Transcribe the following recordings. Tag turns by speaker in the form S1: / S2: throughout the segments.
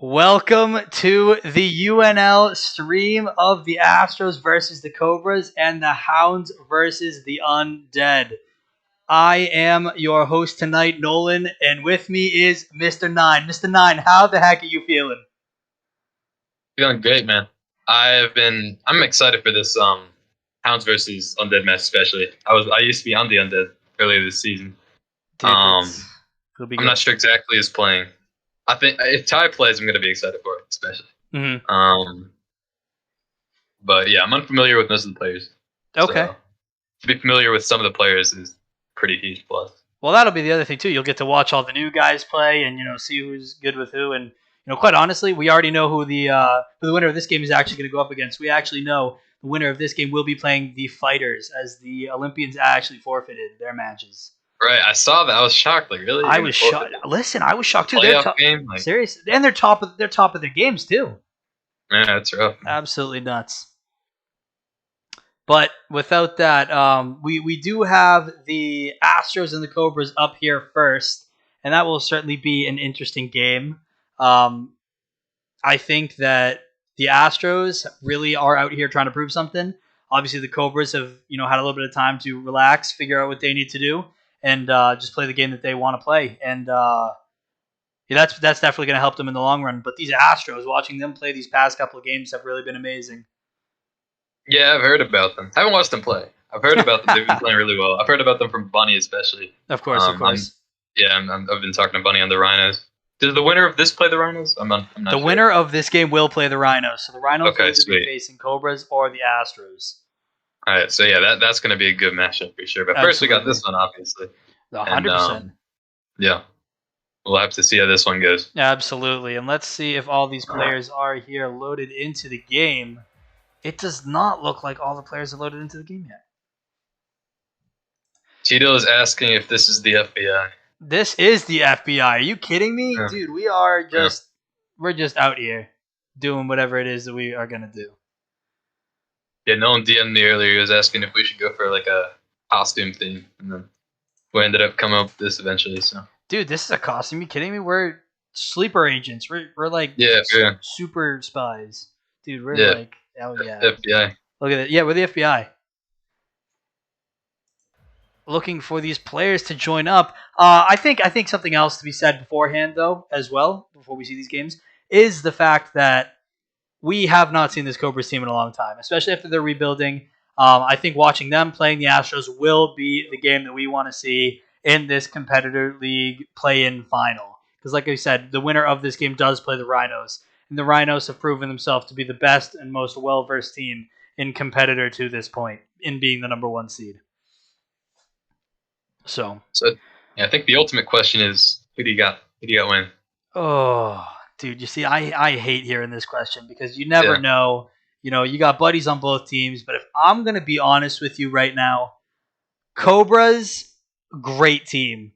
S1: Welcome to the UNL stream of the Astros versus the Cobras and the Hounds versus the Undead. I am your host tonight, Nolan, and with me is Mr. Nine. Mr. Nine, how the heck are you feeling?
S2: Feeling great, man. I'm excited for this Hounds versus Undead match, especially. I used to be on the Undead earlier this season.
S1: Dude,
S2: I'm
S1: it'll be
S2: not sure exactly who's playing. I think if Ty plays, I'm gonna be excited for it, especially.
S1: Mm-hmm.
S2: But yeah, I'm unfamiliar with most of the players.
S1: Okay.
S2: So to be familiar with some of the players is pretty huge plus.
S1: Well, that'll be the other thing too. You'll get to watch all the new guys play, and see who's good with who. And quite honestly, we already know who the winner of this game is actually going to go up against. We actually know the winner of this game will be playing the Fighters, as the Olympians actually forfeited their matches.
S2: Right, I saw that. I was shocked. Like, really?
S1: I was shocked. Listen, I was shocked too.
S2: They're game, like,
S1: serious, and they're top of their games too.
S2: Yeah, that's rough.
S1: Absolutely nuts. But without that, we do have the Astros and the Cobras up here first, and that will certainly be an interesting game. I think that the Astros really are out here trying to prove something. Obviously, the Cobras have had a little bit of time to relax, figure out what they need to do, and just play the game that they want to play. And that's definitely going to help them in the long run. But these Astros, watching them play these past couple of games, have really been amazing.
S2: Yeah, I've heard about them. I haven't watched them play. I've heard about them. They've been playing really well. I've heard about them from Bunny, especially.
S1: Of course.
S2: I've been talking to Bunny on the Rhinos. Does the winner of this play the Rhinos? I'm not
S1: the
S2: sure.
S1: Winner of this game will play the Rhinos. So the Rhinos will
S2: either
S1: be facing Cobras or the Astros.
S2: All right, so yeah, that's going to be a good matchup for sure. But first, we got this one, obviously.
S1: 100%.
S2: Yeah, we'll have to see how this one goes.
S1: Absolutely, and let's see if all these players are here loaded into the game. It does not look like all the players are loaded into the game yet.
S2: Tito is asking if this is the FBI.
S1: This is the FBI. Are you kidding me?
S2: Yeah.
S1: Dude, we're just out here doing whatever it is that we are going to do.
S2: Yeah, Nolan DM'd me earlier. He was asking if we should go for like a costume theme. And then we ended up coming up with this eventually. So,
S1: dude, this is a costume. Are you kidding me? We're sleeper agents. We're like super spies. Dude, we're like, oh yeah.
S2: FBI.
S1: Look at it. Yeah, we're the FBI. Looking for these players to join up. I think something else to be said beforehand, though, as well, before we see these games, is the fact that we have not seen this Cobras team in a long time, especially after they're rebuilding. I think watching them playing the Astros will be the game that we want to see in this competitor league play-in final. Because like I said, the winner of this game does play the Rhinos, and the Rhinos have proven themselves to be the best and most well-versed team in competitor to this point, in being the number one seed. So
S2: yeah, I think the ultimate question is, who do you got? Who do you got win?
S1: Oh, dude, you see, I hate hearing this question because you never know. You got buddies on both teams, but if I'm going to be honest with you right now, Cobras, great team.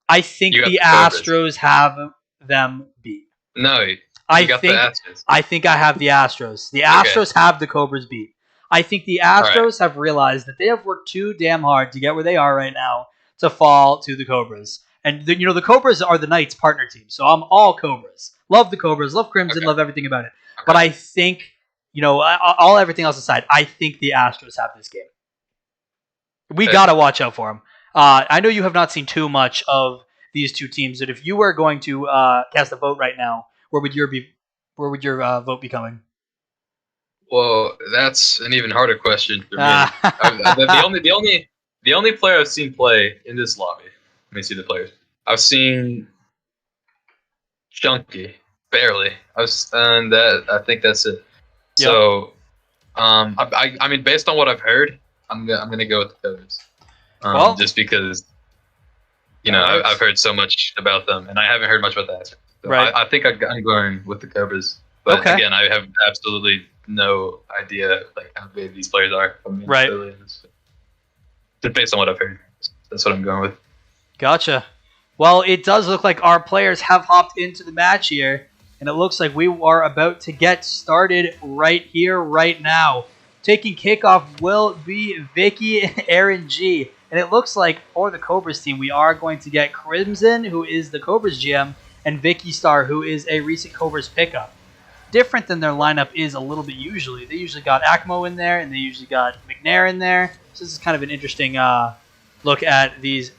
S1: I think the Astros have them beat.
S2: No, I
S1: think I have the Astros. The Astros have the Cobras beat. I think the Astros have realized that they have worked too damn hard to get where they are right now to fall to the Cobras. And the Cobras are the Knights partner team, so I'm all Cobras. Love the Cobras, love Crimson, love everything about it. But I think, all everything else aside, I think the Astros have this game. We got to watch out for them. I know you have not seen too much of these two teams, but if you were going to cast a vote right now, where would your vote be coming?
S2: Well, that's an even harder question for me. The only player I've seen play in this lobby. Let me see the players. I've seen Chunky barely. I think that's it. Yep. So, I mean, based on what I've heard, I'm gonna go with the Cobras. Just because, I've heard so much about them, and I haven't heard much about that. So
S1: right.
S2: I think I'm going with the Cobras. But again, I have absolutely no idea how big these players are.
S1: Right.
S2: Just based on what I've heard, that's what I'm going with.
S1: Gotcha. Well, it does look like our players have hopped into the match here, and it looks like we are about to get started right here, right now. Taking kickoff will be Vicky and Aaron G. And it looks like for the Cobras team, we are going to get Crimson, who is the Cobras GM, and Vicky Starr, who is a recent Cobras pickup. Different than their lineup is a little bit usually. They usually got Akmo in there, and they usually got McNair in there. So this is kind of an interesting look at these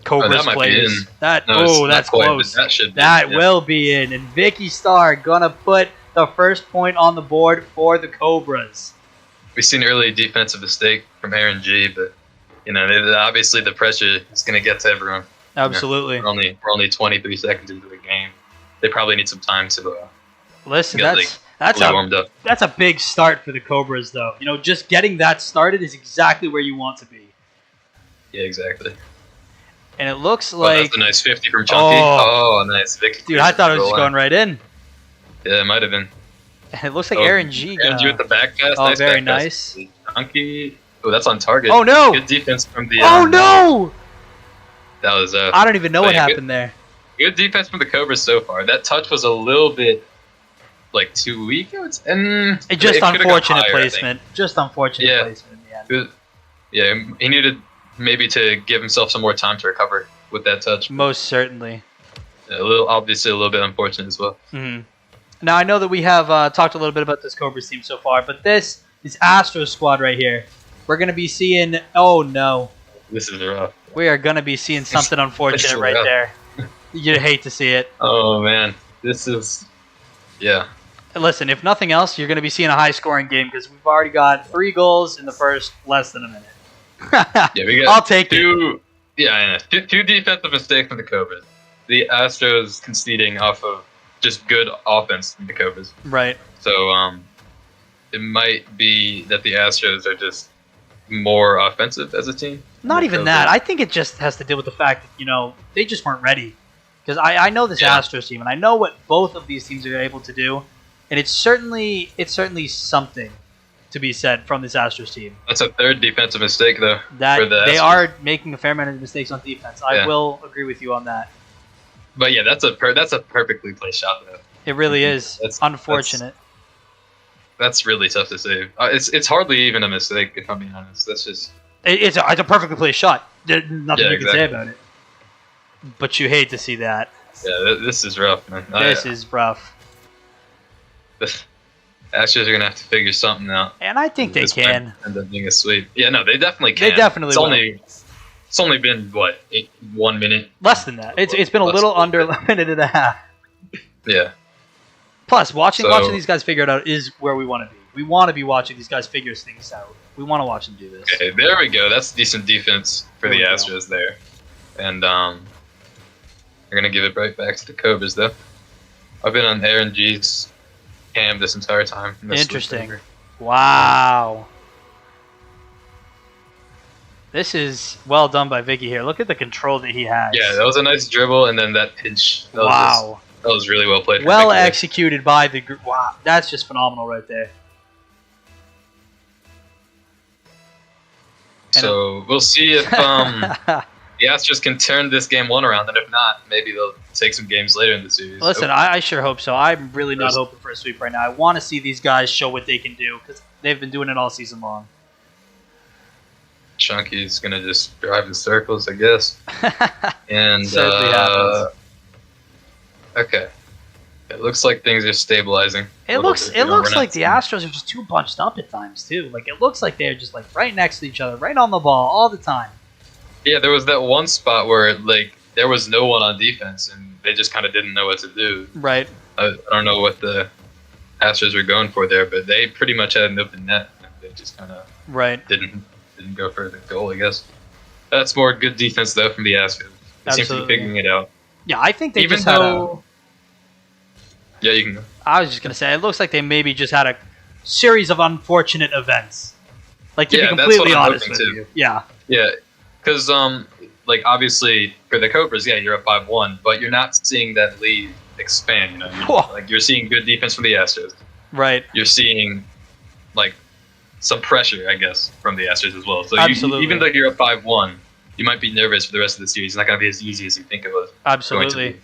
S1: Cobras players. That's close. That will be in. And Vicky Starr gonna put the first point on the board for the Cobras.
S2: We've seen early defensive mistake from Aaron G, but obviously the pressure is gonna get to everyone.
S1: Absolutely.
S2: We're only 23 seconds into the game. They probably need some time to
S1: listen. That's a big start for the Cobras, though. Just getting that started is exactly where you want to be.
S2: Yeah, exactly.
S1: And it looks like
S2: that's a nice 50 from Chunky. Oh, nice, Vicky.
S1: Dude, I thought it was just going right in.
S2: Yeah, it might have been.
S1: And it looks like Aaron G.
S2: Aaron G with the back pass.
S1: Oh,
S2: nice
S1: very
S2: back
S1: nice.
S2: Pass. Chunky. Oh, that's on target.
S1: Oh no!
S2: Good defense from the.
S1: Oh no!
S2: That was.
S1: I don't even know what happened there.
S2: Good defense from the Cobras so far. That touch was a little bit too weak. Just
S1: unfortunate placement. Just unfortunate placement in the end.
S2: Yeah, he needed maybe to give himself some more time to recover with that touch.
S1: Most certainly.
S2: Obviously a little bit unfortunate as well.
S1: Mm-hmm. Now I know that we have talked a little bit about this Cobras team so far, but this Astros squad right here, we're gonna be seeing. Oh no.
S2: This is rough.
S1: We are gonna be seeing something unfortunate right there. You'd hate to see it.
S2: Oh man, this is. Yeah.
S1: Listen, if nothing else, you're going to be seeing a high-scoring game because we've already got 3 goals in the first less than a minute.
S2: Yeah, we got
S1: I'll take it.
S2: Yeah, two defensive mistakes from the Cobras. The Astros conceding off of just good offense from the Cobras.
S1: Right.
S2: So it might be that the Astros are just more offensive as a team.
S1: Not even that. I think it just has to deal with the fact that, they just weren't ready. Because I know this Astros team, and I know what both of these teams are able to do. And it's certainly something to be said from this Astros team.
S2: That's a third defensive mistake, though.
S1: They are making a fair amount of mistakes on defense. I will agree with you on that.
S2: But yeah, that's a perfectly placed shot, though.
S1: It really is. It's unfortunate.
S2: That's really tough to save. It's hardly even a mistake, if I'm being honest. That's just.
S1: It's a perfectly placed shot. There's nothing you can say about it. But you hate to see that.
S2: Yeah, this is rough, man.
S1: This is rough.
S2: The Astros are going to have to figure something out.
S1: And I think they can.
S2: End up being a sweep. Yeah, no, they definitely can.
S1: They definitely will.
S2: It's only been, 1 minute?
S1: Less than that. It's been a little under a minute and a half.
S2: Yeah.
S1: Plus, watching these guys figure it out is where we want to be. We want to be watching these guys figure things out. We want to watch them do this.
S2: Okay, there we go. That's decent defense for the Astros there. And they're going to give it right back to the Cobras, though. I've been on Aaron G's cam this entire time.
S1: Interesting. Wow. This is well done by Vicky here. Look at the control that he has.
S2: Yeah, that was a nice dribble, and then that pinch. That was really well played.
S1: Well executed by the group. Wow, that's just phenomenal right there.
S2: So we'll see if the Astros can turn this game 1 around, and if not, maybe they'll take some games later in the series.
S1: Listen, I sure hope so. I'm really not hoping for a sweep right now. I want to see these guys show what they can do because they've been doing it all season long.
S2: Chunky's going to just drive in circles, I guess. And
S1: certainly happens.
S2: Okay. It looks like things are stabilizing.
S1: It looks like the Astros are just too bunched up at times, too. It looks like they're just right next to each other, right on the ball all the time.
S2: Yeah, there was that one spot where there was no one on defense, and they just kind of didn't know what to do.
S1: Right.
S2: I don't know what the Astros were going for there, but they pretty much had an open net. And they just kind of didn't go for the goal, I guess. That's more good defense, though, from the Astros. They seem to be figuring it out.
S1: Yeah, I think they
S2: Even
S1: just
S2: though... Yeah, you can go.
S1: I was just going to say, it looks like they maybe just had a series of unfortunate events. To be completely honest with you. Yeah.
S2: Yeah, because, obviously, for the Cobras, you're up 5-1, but you're not seeing that lead expand, You're seeing good defense from the Astros.
S1: Right.
S2: You're seeing, some pressure, I guess, from the Astros as well. So even though you're up 5-1, you might be nervous for the rest of the series. It's not going to be as easy as you think it was.
S1: Absolutely.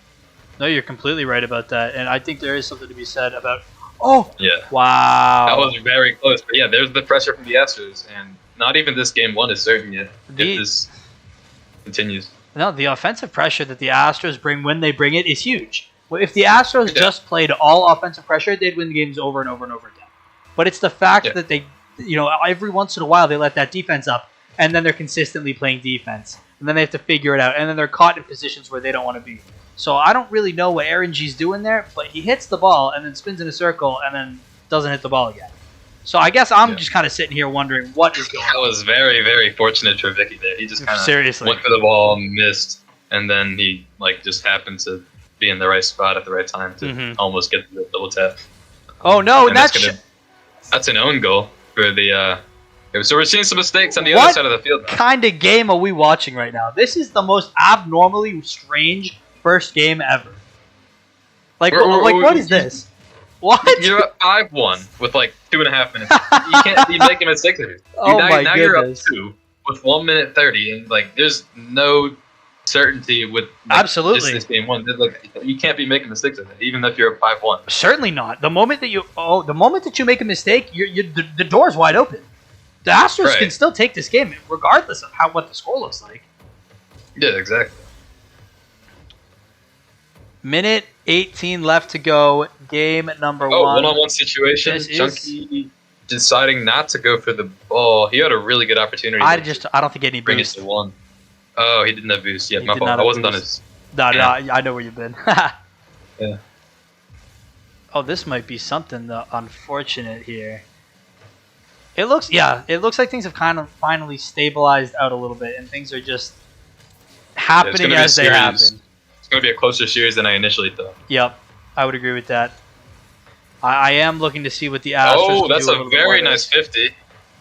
S1: No, you're completely right about that. And I think there is something to be said about... Oh!
S2: Yeah.
S1: Wow.
S2: That was very close. But yeah, there's the pressure from the Astros. And not even this game 1 is certain yet if this continues.
S1: No, the offensive pressure that the Astros bring when they bring it is huge. If the Astros just played all offensive pressure, they'd win the games over and over and over again. But it's the fact that they, every once in a while they let that defense up, and then they're consistently playing defense. And then they have to figure it out, and then they're caught in positions where they don't want to be. So I don't really know what Aaron G's doing there, but he hits the ball and then spins in a circle and then doesn't hit the ball again. So I guess I'm just kind of sitting here wondering what is going on.
S2: That was very, very fortunate for Vicky there. He just kind of went for the ball, missed, and then he just happened to be in the right spot at the right time to almost get the double tap.
S1: Oh no, and
S2: that's an own goal for the. So we're seeing some mistakes on the other side of the field.
S1: What kind of game are we watching right now? This is the most abnormally strange first game ever. What is this? What?
S2: You're up 5-1 with 2.5 minutes. You can't be making mistakes. Now you're up 2 with 1 minute 30, and there's no certainty with
S1: absolutely
S2: this game one. You can't be making mistakes with it, even if you're up 5-1.
S1: Certainly not. The moment that you make a mistake, the door's wide open. The Astros can still take this game, regardless of what the score looks like.
S2: Yeah, exactly.
S1: Minute 18 left to go. Game number 1.
S2: One-on-one situation. Chunky deciding not to go for the ball. He had a really good opportunity.
S1: I don't think any
S2: bring
S1: boost.
S2: It to 1. Oh, he didn't have boost. Yeah, my fault. I wasn't on his.
S1: No, I know where you've been.
S2: Yeah.
S1: Oh, this might be something unfortunate here. It looks like things have kind of finally stabilized out a little bit, and things are just happening as they happen.
S2: It's going to be a closer series than I initially thought.
S1: Yep, I would agree with that. I am looking to see what the Astros can do.
S2: Oh, that's a very nice 50.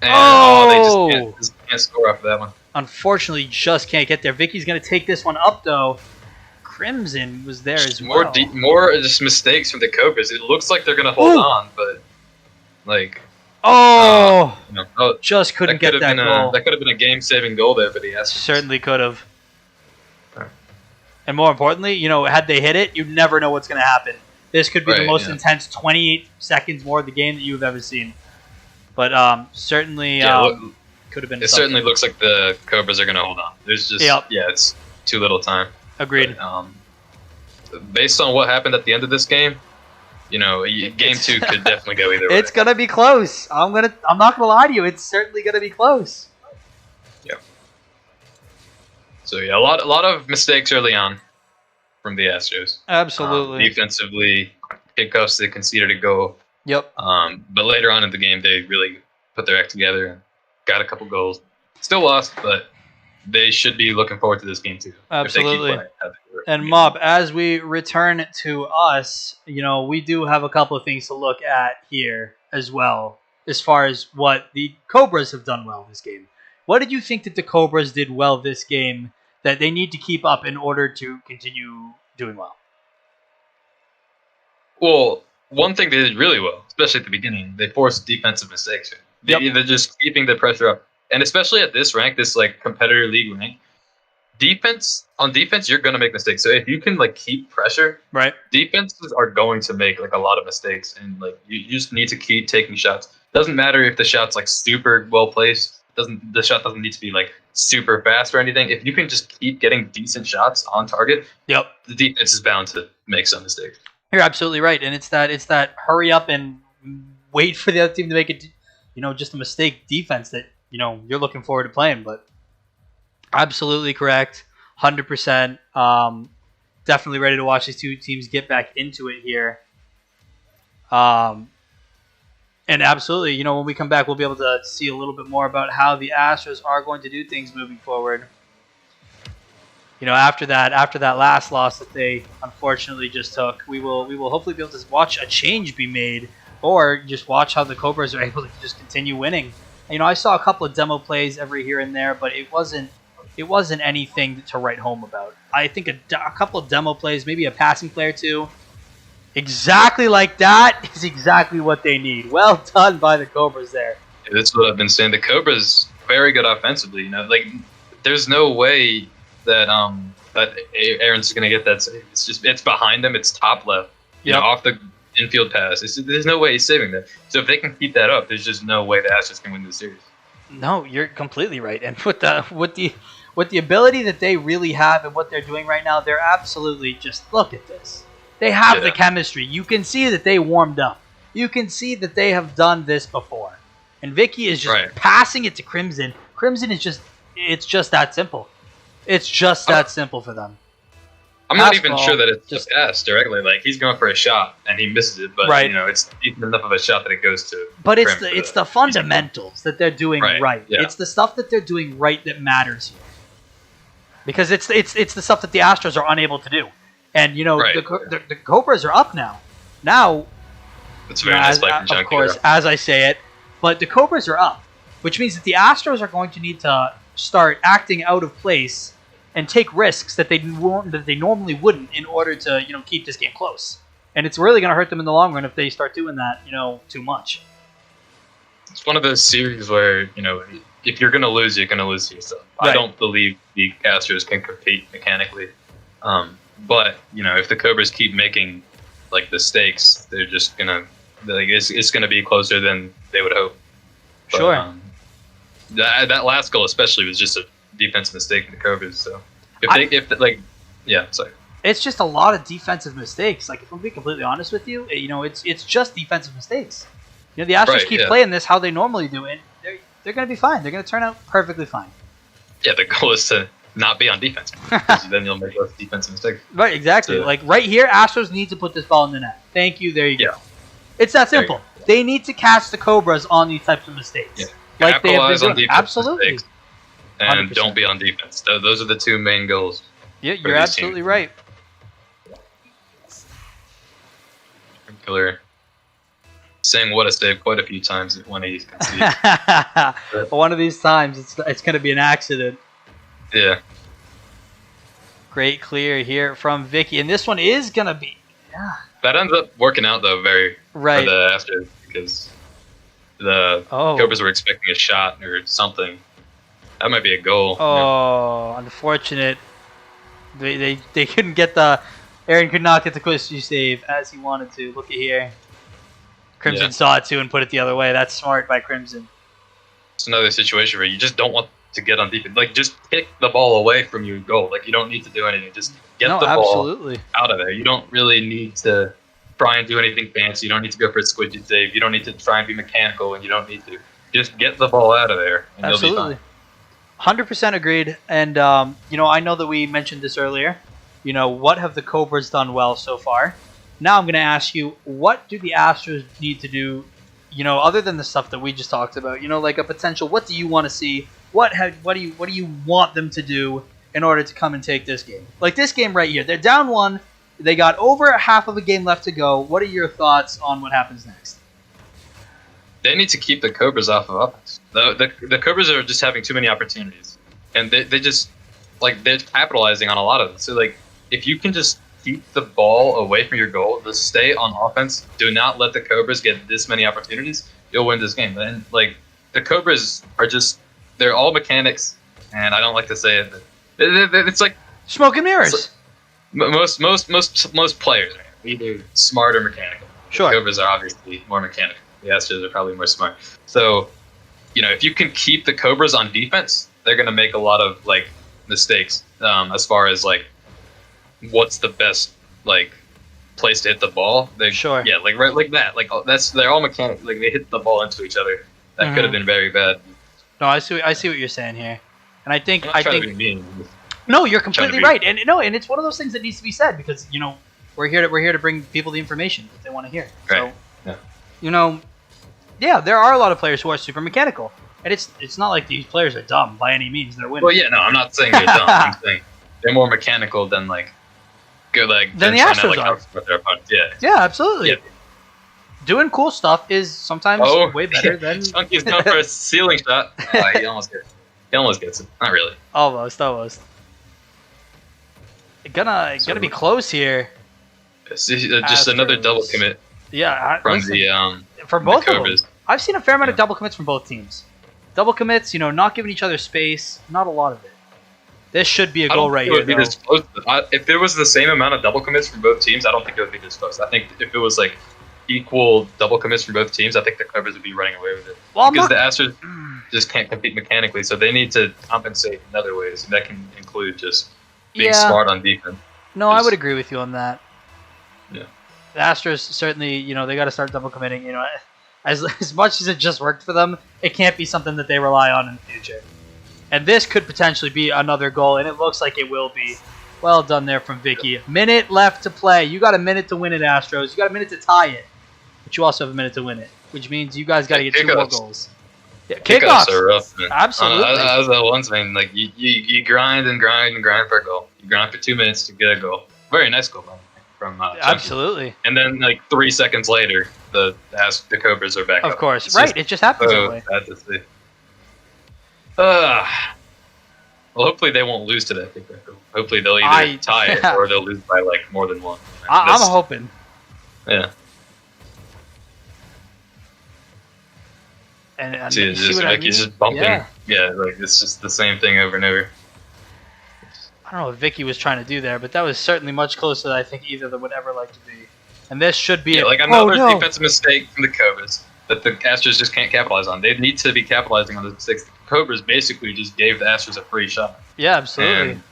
S1: And,
S2: they just can't score off of that one.
S1: Unfortunately, just can't get there. Vicky's going to take this one up, though. Crimson was there as well.
S2: More just mistakes from the Cobras. It looks like they're going to hold on, but
S1: just couldn't get that goal.
S2: That could have been a game-saving goal there for the Astros.
S1: Certainly could have. And more importantly, had they hit it, you'd never know what's going to happen. This could be the most intense 28 seconds more of the game that you've ever seen. But certainly could have been.
S2: It certainly looks like the Cobras are going to hold on. There's just it's too little time.
S1: Agreed.
S2: But, based on what happened at the end of this game, game 2 could definitely go either way.
S1: It's gonna be close. I'm not gonna lie to you. It's certainly gonna be close.
S2: Yeah. So a lot of mistakes early on from the Astros.
S1: Absolutely.
S2: Defensively, kickoffs they conceded a goal.
S1: Yep.
S2: But later on in the game, they really put their act together and got a couple goals. Still lost, but they should be looking forward to this game too.
S1: Absolutely. And Mob, as we return to us, we do have a couple of things to look at here as well, as far as what the Cobras have done well this game. What did you think that the Cobras did well this game that they need to keep up in order to continue doing well?
S2: Well, one thing they did really well, especially at the beginning, they forced defensive mistakes. They're just keeping the pressure up. And especially at this rank, this competitor league rank, on defense, you're going to make mistakes. So if you can take pressure,
S1: right,
S2: defenses are going to make a lot of mistakes, and you just need to keep taking shots. Doesn't matter if the shot's super well placed. The shot doesn't need to be super fast or anything. If you can just keep getting decent shots on target,
S1: the
S2: defense is bound to make some mistakes.
S1: You're absolutely right, and it's that hurry up and wait for the other team to make it, just a mistake defense that you're looking forward to playing. But absolutely correct, 100%. Definitely ready to watch these two teams get back into it here. And absolutely, when we come back, we'll be able to see a little bit more about how the Astros are going to do things moving forward. After that last loss that they unfortunately just took, we will hopefully be able to watch a change be made, or just watch how the Cobras are able to just continue winning. I saw a couple of demo plays every here and there, but it wasn't anything to write home about. I think a couple of demo plays, maybe a passing play or two, exactly like that is exactly what they need. Well done by the Cobras there.
S2: Yeah, that's what I've been saying. The Cobras very good offensively. There's no way that that Aaron's going to get that save. It's behind him. It's top left. Off the infield pass. There's no way he's saving that. So if they can keep that up, there's just no way the Astros can win this series.
S1: No, you're completely right. And with with the ability that they really have and what they're doing right now, they're absolutely just look at this. They have the chemistry. You can see that they warmed up. You can see that they have done this before. And Vicky is just passing it to Crimson. Crimson is just that simple. It's just that simple for them.
S2: I'm not even sure that it's just pass directly. Like, he's going for a shot and he misses it, but it's even enough of a shot that it goes to.
S1: But it's the fundamentals that they're doing right. Yeah. It's the stuff that they're doing right that matters here. Because it's the stuff that the Astros are unable to do. And the Cobras are up now. Now,
S2: it's very nice play from John
S1: of course, as I say it, but the Cobras are up, which means that the Astros are going to need to start acting out of place and take risks that they normally wouldn't in order to keep this game close. And it's really going to hurt them in the long run if they start doing that too much.
S2: It's one of those series where if you're going to lose, you're going to lose to yourself. Right. I don't believe the Astros can compete mechanically. But if the Cobras keep making mistakes, they're just gonna it's gonna be closer than they would hope. But,
S1: sure.
S2: That last goal especially was just a defensive mistake in the Cobras. So sorry.
S1: It's just a lot of defensive mistakes. Like, if I'm being completely honest with you, it's just defensive mistakes. The Astros keep playing this how they normally do, and they're gonna be fine. They're gonna turn out perfectly fine.
S2: Yeah, the goal is to not be on defense, because then you'll make less defensive mistakes.
S1: Right, exactly. So, right here, Astros need to put this ball in the net. Thank you. There you go. It's that simple. They need to catch the Cobras on these types of mistakes. Yeah.
S2: Like they have been doing.
S1: Absolutely.
S2: And 100%. Don't be on defense. Those are the two main goals.
S1: Yeah, you're absolutely right.
S2: Killer. Saying what a save quite a few times when he conceded.
S1: One of these times, it's going to be an accident.
S2: Yeah.
S1: Great clear here from Vicky, and this one is gonna be. Yeah.
S2: That ends up working out though, for the Astros, because the Cobras were expecting a shot or something. That might be a goal.
S1: Oh, unfortunate. They couldn't get the. Aaron could not get the cushy save as he wanted to. Look at here. Crimson saw it too and put it the other way. That's smart by Crimson.
S2: It's another situation where you just don't want to get on defense. Just kick the ball away from your goal. You don't need to do anything. Just get the ball out of there. You don't really need to try and do anything fancy. You don't need to go for a squidgy save. You don't need to try and be mechanical, and you don't need to. Just get the ball out of there, and you'll be fine.
S1: 100% agreed. And I know that we mentioned this earlier. What have the Cobras done well so far? Now I'm going to ask you, what do the Astros need to do? Other than the stuff that we just talked about, like a potential. What do you want to see? What do you want them to do in order to come and take this game? Like this game right here, they're down 1. They got over half of a game left to go. What are your thoughts on what happens next?
S2: They need to keep the Cobras off of offense. The Cobras are just having too many opportunities, and they just they're capitalizing on a lot of them. So if you can just keep the ball away from your goal, just stay on offense. Do not let the Cobras get this many opportunities. You'll win this game. And the Cobras are they're all mechanics, and I don't like to say it, but it's like
S1: smoke and mirrors.
S2: Most players are either smart or mechanical.
S1: Sure.
S2: The Cobras are obviously more mechanical. The Astros are probably more smart. So, if you can keep the Cobras on defense, they're going to make a lot of mistakes as far as what's the best place to hit the ball.
S1: Sure.
S2: Yeah, right that. They're all mechanical. They hit the ball into each other. That could have been very bad.
S1: No, I see what you're saying here, and I think
S2: to be mean.
S1: No, you're completely right, and it's one of those things that needs to be said because we're here to bring people the information that they want to hear.
S2: Right.
S1: So, there are a lot of players who are super mechanical, and it's not like these players are dumb by any means. They're winning.
S2: Well, yeah, no, I'm not saying they're dumb. I'm saying they're more mechanical than good
S1: than the Astros are.
S2: Their opponents.
S1: Yeah, absolutely. Yeah. Doing cool stuff is sometimes way better than.
S2: Chunky's going for a ceiling shot. He almost gets it. Not really.
S1: Almost. Gonna be close here.
S2: Just another double commit.
S1: Yeah,
S2: from
S1: both
S2: the
S1: of them. I've seen a fair amount of double commits from both teams. Double commits, not giving each other space. Not a lot of it. This should be a goal right here.
S2: If there was the same amount of double commits from both teams, I don't think it would be this close. I think if it was equal double commits from both teams, I think the Cobras would be running away with it.
S1: Well,
S2: because the Astros, just can't compete mechanically, so they need to compensate in other ways, and that can include just being smart on defense.
S1: No, I would agree with you on that.
S2: Yeah.
S1: The Astros certainly, they got to start double committing. As much as it just worked for them, it can't be something that they rely on in the future. And this could potentially be another goal, and it looks like it will be. Well done there from Vicky. Minute left to play. You got a minute to win it, Astros. You got a minute to tie it, but you also have a minute to win it, which means you guys got to get 2 more goals. Yeah, kickoffs
S2: are rough, man.
S1: Absolutely.
S2: I was the ones, man. Like you grind and grind and grind for a goal. You grind for 2 minutes to get a goal. Very nice goal from
S1: absolutely.
S2: And then 3 seconds later, the Cobras are back.
S1: Of course, right? It just happens that way.
S2: Sad to see. Well, hopefully they won't lose to that kicker. Hopefully they'll either tie it or they'll lose by more than 1.
S1: I'm hoping.
S2: Yeah.
S1: And
S2: see what I mean? Just bumping. Yeah, it's just the same thing over and over.
S1: I don't know what Vicky was trying to do there, but that was certainly much closer than I think either of them would ever like to be. And this should be
S2: another defensive mistake from the Cobras that the Astros just can't capitalize on. They need to be capitalizing on the mistakes. The Cobras basically just gave the Astros a free shot.
S1: Yeah, absolutely.
S2: And,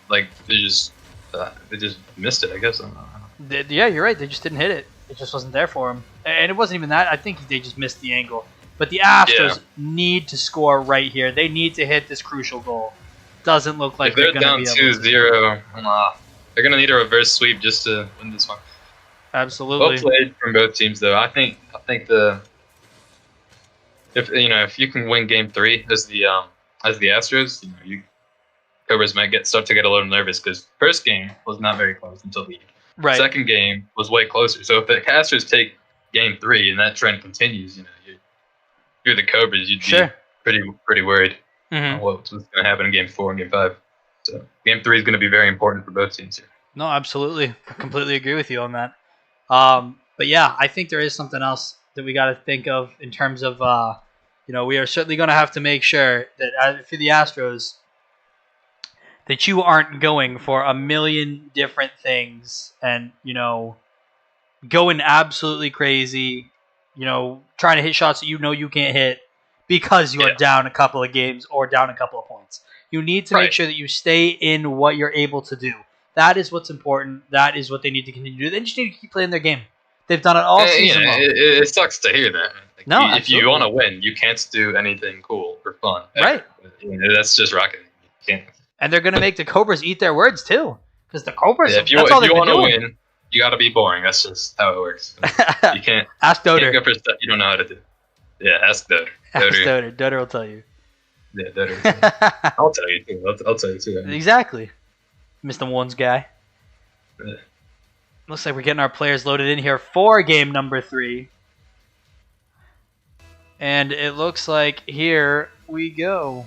S2: they just missed it, I guess.
S1: Yeah, you're right. They just didn't hit it. It just wasn't there for them. And it wasn't even that. I think they just missed the angle. But the Astros need to score right here. They need to hit this crucial goal. Doesn't look like they're going to be able to.
S2: If they're down 2-0, they're going to need a reverse sweep just to win this one.
S1: Absolutely.
S2: Well played from both teams, though. I think if you can win Game 3 as the Astros, you Cobras might start to get a little nervous because first game was not very close until the end.
S1: Right.
S2: Second game was way closer. So if the Astros take Game 3 and that trend continues, you're the Cobras, you'd be pretty worried on what's going to happen in Game 4 and Game 5. So Game 3 is going to be very important for both teams here.
S1: No, absolutely. I completely agree with you on that. But yeah, I think there is something else that we got to think of in terms of, we are certainly going to have to make sure that for the Astros, that you aren't going for a million different things and, going absolutely crazy, trying to hit shots that you can't hit because you are down a couple of games or down a couple of points. You need to make sure that you stay in what you're able to do. That is what's important. That is what they need to continue to do. They just need to keep playing their game. They've done it all season long.
S2: It sucks to hear that.
S1: If
S2: you want to win, you can't do anything cool or fun.
S1: Right.
S2: That's just rocketing. You can't.
S1: And they're going to make the Cobras eat their words, too. Because the Cobras,
S2: if you want to win, you got to be boring. That's just how it works. You can't.
S1: Ask Doder.
S2: You can't go for stuff you don't know how to do. Yeah, ask Doder.
S1: Ask Doder. Doder will tell you.
S2: Yeah, Doder. I'll tell you, too. I'll tell you, too.
S1: Exactly. Mr. One's guy.
S2: Yeah.
S1: Looks like we're getting our players loaded in here for game number 3. And it looks like here we go.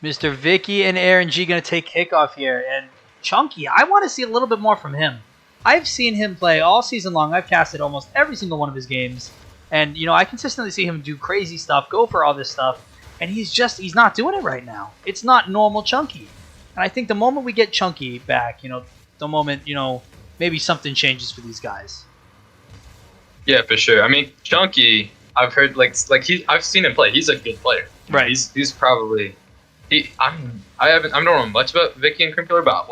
S1: Mr. Vicky and Aaron G going to take kickoff here. And Chunky, I want to see a little bit more from him. I've seen him play all season long. I've casted almost every single one of his games. And, I consistently see him do crazy stuff, go for all this stuff. And he's not doing it right now. It's not normal Chunky. And I think the moment we get Chunky back, the moment, maybe something changes for these guys.
S2: Yeah, for sure. I mean, Chunky, I've heard I've seen him play. He's a good player.
S1: Right.
S2: He's probably I don't know much about Vicky and Crimpler, but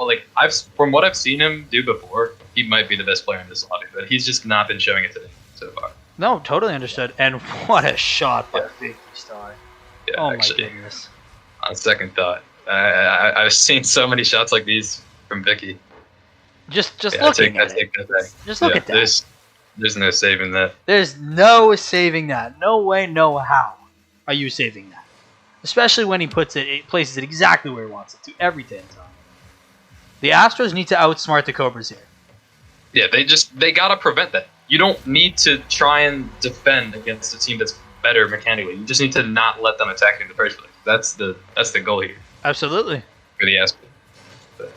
S2: from what I've seen him do before, he might be the best player in this lobby. But he's just not been showing it today so far.
S1: No, totally understood. And what a shot by Vicky Star.
S2: Yeah,
S1: oh
S2: actually,
S1: my goodness.
S2: On second thought, I've seen so many shots like these from Vicky.
S1: Just looking at it. Just look at that.
S2: There's no saving that.
S1: There's no saving that. No way, no how are you saving that. Especially when he places it exactly where he wants it to every damn time. The Astros need to outsmart the Cobras here.
S2: Yeah, they gotta prevent that. You don't need to try and defend against a team that's better mechanically. You just need to not let them attack you in the first place. That's the goal here.
S1: Absolutely.
S2: For the Astros.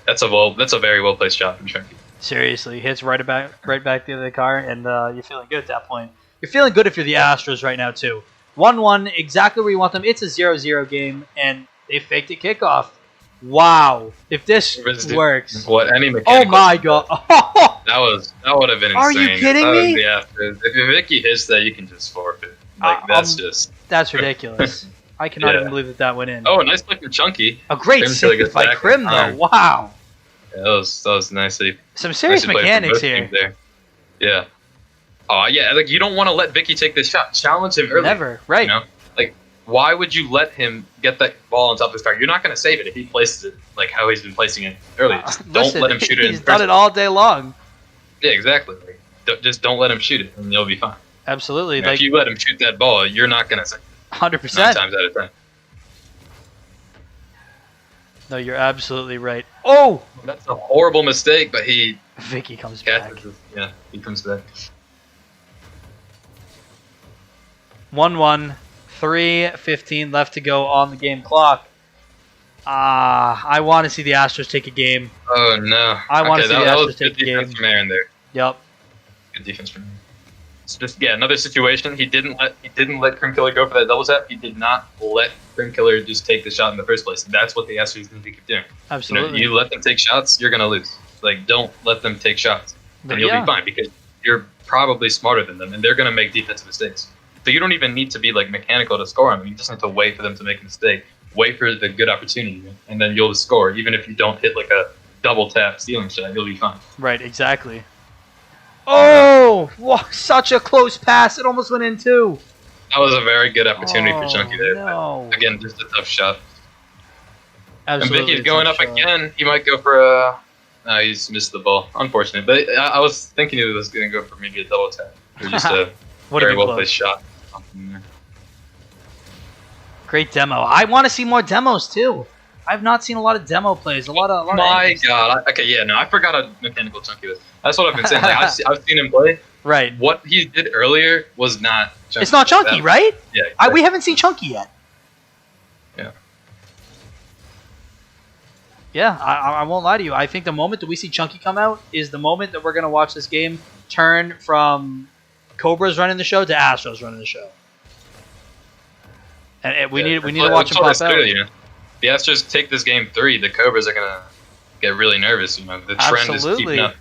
S2: That's a very well placed shot from Chunky.
S1: Seriously, hits right back the other car, and you're feeling good at that point. You're feeling good if you're the Astros right now too. 1-1, exactly where you want them. It's a 0-0 game, and they faked a kickoff. Wow! If this works,
S2: any mechanical.
S1: Oh my god!
S2: That would have been insane.
S1: Are you kidding me?
S2: Yeah. If Vicky hits that, you can just forfeit. Like
S1: that's ridiculous. I cannot even believe that went in.
S2: Oh, a nice play from Chunky.
S1: A great save by Krim, though. Wow.
S2: Yeah, that was nicely.
S1: Some serious mechanics here.
S2: There. Yeah. Oh yeah, like you don't want to let Vicky take this shot. Challenge him early.
S1: Never, right?
S2: You know, like why would you let him get that ball on top of his target? You're not going to save it if he places it like how he's been placing it earlier. Don't let him shoot it.
S1: He's done it all day long.
S2: Yeah, exactly. Like, just don't let him shoot it, and you'll be fine.
S1: Absolutely.
S2: You know, if you let him shoot that ball, you're not going to save it.
S1: 100%.
S2: 9 times out of 10.
S1: No, you're absolutely right. Oh!
S2: That's a horrible mistake, but
S1: Vicky comes back.
S2: Yeah, he comes back.
S1: 1-1. 3:15 left to go on the game clock. I want to see the Astros take a game.
S2: Oh, no.
S1: I want to see the Astros take a game.
S2: Good defense from Aaron there.
S1: Yep.
S2: Good defense from Aaron. It's just, another situation. He didn't let Crim Killer go for that double tap. He did not let Crim Killer just take the shot in the first place. That's what the Astros need to keep doing.
S1: Absolutely.
S2: You let them take shots, you're going to lose. Like, don't let them take shots. And you'll be fine because you're probably smarter than them, and they're going to make defensive mistakes. So you don't even need to be, like, mechanical to score them. You just need to wait for them to make a mistake. Wait for the good opportunity, and then you'll score. Even if you don't hit, like, a double tap stealing shot, you'll be fine.
S1: Right, exactly. Oh, wow, such a close pass. It almost went in, too.
S2: That was a very good opportunity for Chunky there.
S1: No.
S2: Again, just a tough shot.
S1: Absolutely.
S2: And Vicky's going up again. He might go for a... No, he's missed the ball. Unfortunate. But I was thinking he was going to go for maybe a double tap. Or just a very well-placed shot.
S1: Great demo. I want to see more demos, too. I've not seen a lot of demo plays.
S2: My God. Okay, yeah, no, I forgot how mechanical Chunky was. That's what I've been saying. Like, I've seen him play.
S1: Right.
S2: What he did earlier was not Chunky.
S1: It's not Chunky, right?
S2: Yeah. Exactly.
S1: We haven't seen Chunky yet.
S2: Yeah.
S1: Yeah, I won't lie to you. I think the moment that we see Chunky come out is the moment that we're going to watch this game turn from Cobras running the show to Astros running the show. And we need to watch him pop out.
S2: You know? The Astros take this game 3, the Cobras are going to get really nervous. You know, the trend is keeping up.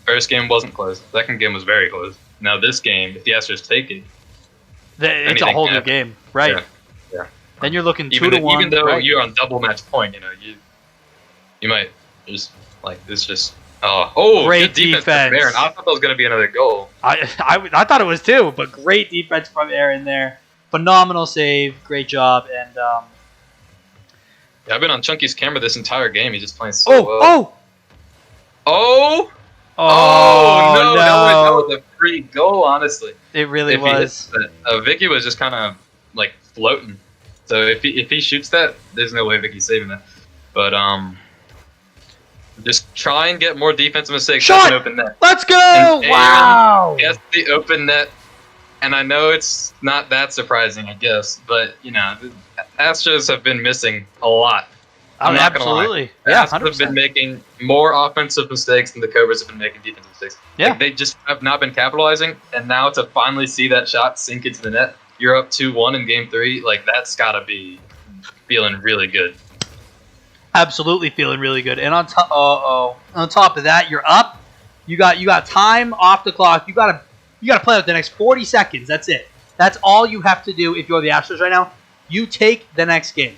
S2: First game wasn't close. Second game was very close. Now this game, if the Astros take it,
S1: it's a whole new game, right?
S2: Yeah.
S1: Then you're looking 2-1.
S2: Even though you're on double match point, you know, you might just like this. Just
S1: great
S2: good defense from Aaron. I thought that was going to be another goal.
S1: I thought it was too, but great defense from Aaron there. Phenomenal save, great job, and
S2: yeah, I've been on Chunky's camera this entire game. He's just playing so well.
S1: Oh,
S2: no! That was a free goal, honestly.
S1: It really was.
S2: Vicky was just kind of like floating. So if he shoots that, there's no way Vicky's saving that. But just try and get more defensive mistakes.
S1: Shot!
S2: Open net.
S1: Let's go! Wow!
S2: Gets the open net, and I know it's not that surprising, I guess, but you know, the Astros have been missing a lot. I'm not
S1: absolutely.
S2: Gonna lie. The Astros have been making more offensive mistakes than the Cobras have been making defensive mistakes.
S1: Yeah.
S2: Like, they just have not been capitalizing, and now to finally see that shot sink into the net, you're up 2-1 in Game 3. Like that's gotta be feeling really good.
S1: Absolutely feeling really good. And on top of that, you're up. You got time off the clock. You gotta play out the next 40 seconds. That's it. That's all you have to do if you're the Astros right now. You take the next game.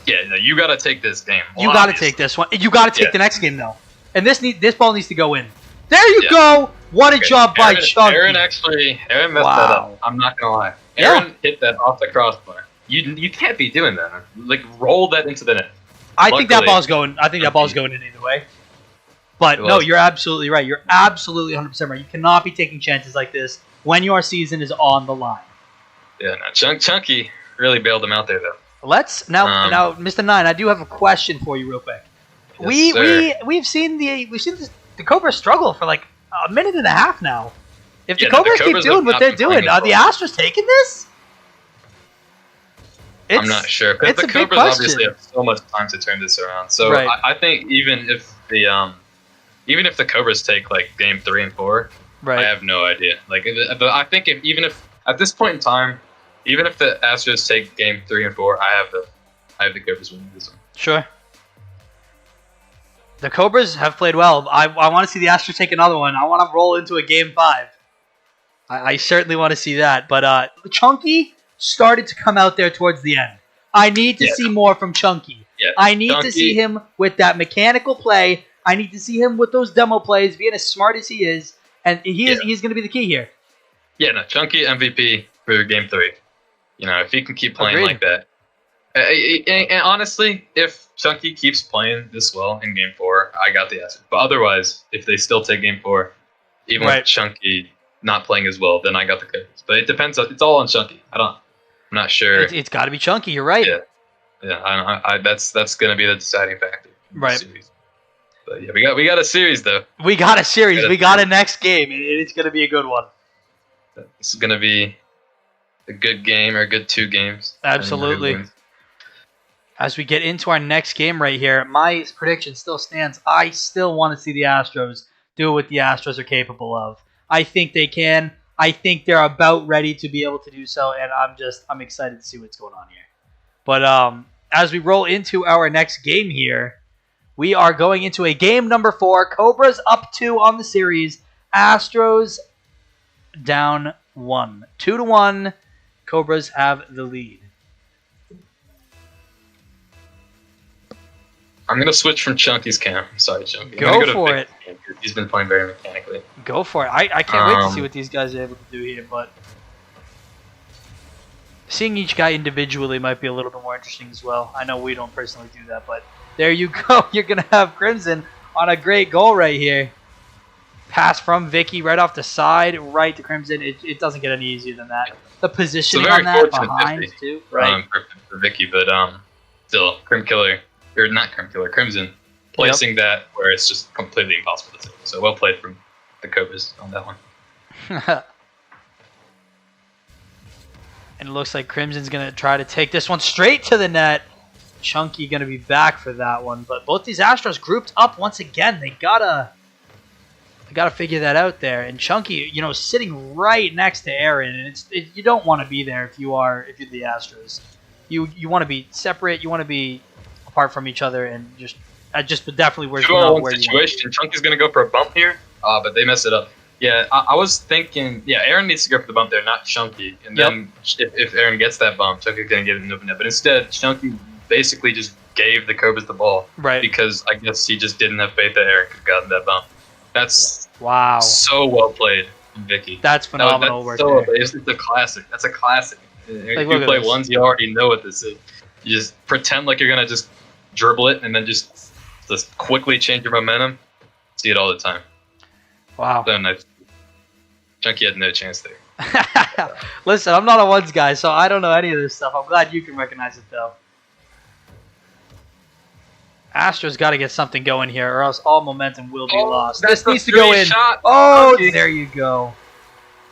S2: Yeah, no, you gotta take this game.
S1: You gotta take this one. You gotta take the next game though. And this ball needs to go in. There you go. What a job by Chunky.
S2: Aaron messed that up. I'm not gonna lie. Aaron hit that off the crossbar. You can't be doing that. Like roll that into the net.
S1: I think that ball's going in either way. But no, you're absolutely right. You're absolutely 100% right. You cannot be taking chances like this when your season is on the line.
S2: Yeah, no, Chunky really bailed him out there though.
S1: Let's now, Mr. Nine. I do have a question for you, real quick.
S2: Yes,
S1: we've seen the Cobras struggle for like a minute and a half now. If the Cobras keep doing what they're doing, are the Astros taking this?
S2: I'm not sure. Because the Cobras obviously have so much time to turn this around. So I think even if the Cobras take like Game 3 and 4, I have no idea. Like I think even if at this point in time, even if the Astros take Game 3 and 4, I have the Cobras winning this one.
S1: Sure. The Cobras have played well. I want to see the Astros take another one. I want to roll into a Game 5. I certainly want to see that. But Chunky started to come out there towards the end. I need to see more from Chunky.
S2: Yeah,
S1: I need to see him with that mechanical play. I need to see him with those demo plays, being as smart as he is. And he's going to be the key here.
S2: Yeah, no, Chunky MVP for Game 3. If he can keep playing like that. And honestly, if Chunky keeps playing this well in Game 4, I got the Astros. But otherwise, if they still take Game 4, even with Chunky not playing as well, then I got the Cobras. But it depends. It's all on Chunky. I'm not sure.
S1: It's got to be Chunky. You're right.
S2: Yeah. That's going to be the deciding factor.
S1: Right.
S2: But yeah, we got a series though.
S1: We got a series. We got a next game. It's going to be a good one.
S2: This is going to be a good game or a good 2 games.
S1: Absolutely. As we get into our next game right here, my prediction still stands. I still want to see the Astros do what the Astros are capable of. I think they can. I think they're about ready to be able to do so, and I'm excited to see what's going on here. But as we roll into our next game here, we are going into a game number 4. Cobras up 2 on the series. Astros down 1. 2-1. Cobras have the lead.
S2: I'm going to switch from Chunky's camp. Sorry, Chunky.
S1: Go for it.
S2: He's been playing very mechanically.
S1: Go for it. I can't wait to see what these guys are able to do here, but seeing each guy individually might be a little bit more interesting as well. I know we don't personally do that, but there you go. You're going to have Crimson on a great goal right here. Pass from Vicky right off the side, right to Crimson. It doesn't get any easier than that. The positioning on that behind, too. Right.
S2: For Vicky, but still, Crimson, placing that where it's just completely impossible to take. So well played from the Cobras on that one.
S1: And it looks like Crimson's going to try to take this one straight to the net. Chunky going to be back for that one. But both these Astros grouped up once again. They gotta figure that out there. And Chunky, sitting right next to Aaron, and you don't want to be there if you're the Astros. You want to be separate. You want to be apart from each other, and just definitely where you want to be.
S2: Chunky's going to go for a bump here, but they mess it up. Yeah, I was thinking, Aaron needs to go for the bump there, not Chunky. And then if Aaron gets that bump, Chunky's going to get it in the open net. But instead, Chunky basically just gave the Cobras the ball.
S1: Right.
S2: Because I guess he just didn't have faith that Aaron could have gotten that bump. That's so well played from Vicky.
S1: That's phenomenal work there.
S2: It's a classic. That's a classic. If you play ones, you already know what this is. You just pretend like you're going to just dribble it and then just quickly change your momentum. See it all the time.
S1: Wow.
S2: So nice. Chunky had no chance there.
S1: Listen, I'm not a ones guy, so I don't know any of this stuff. I'm glad you can recognize it, though. Astros got to get something going here, or else all momentum will be lost. This needs to go in. Oh, there you go.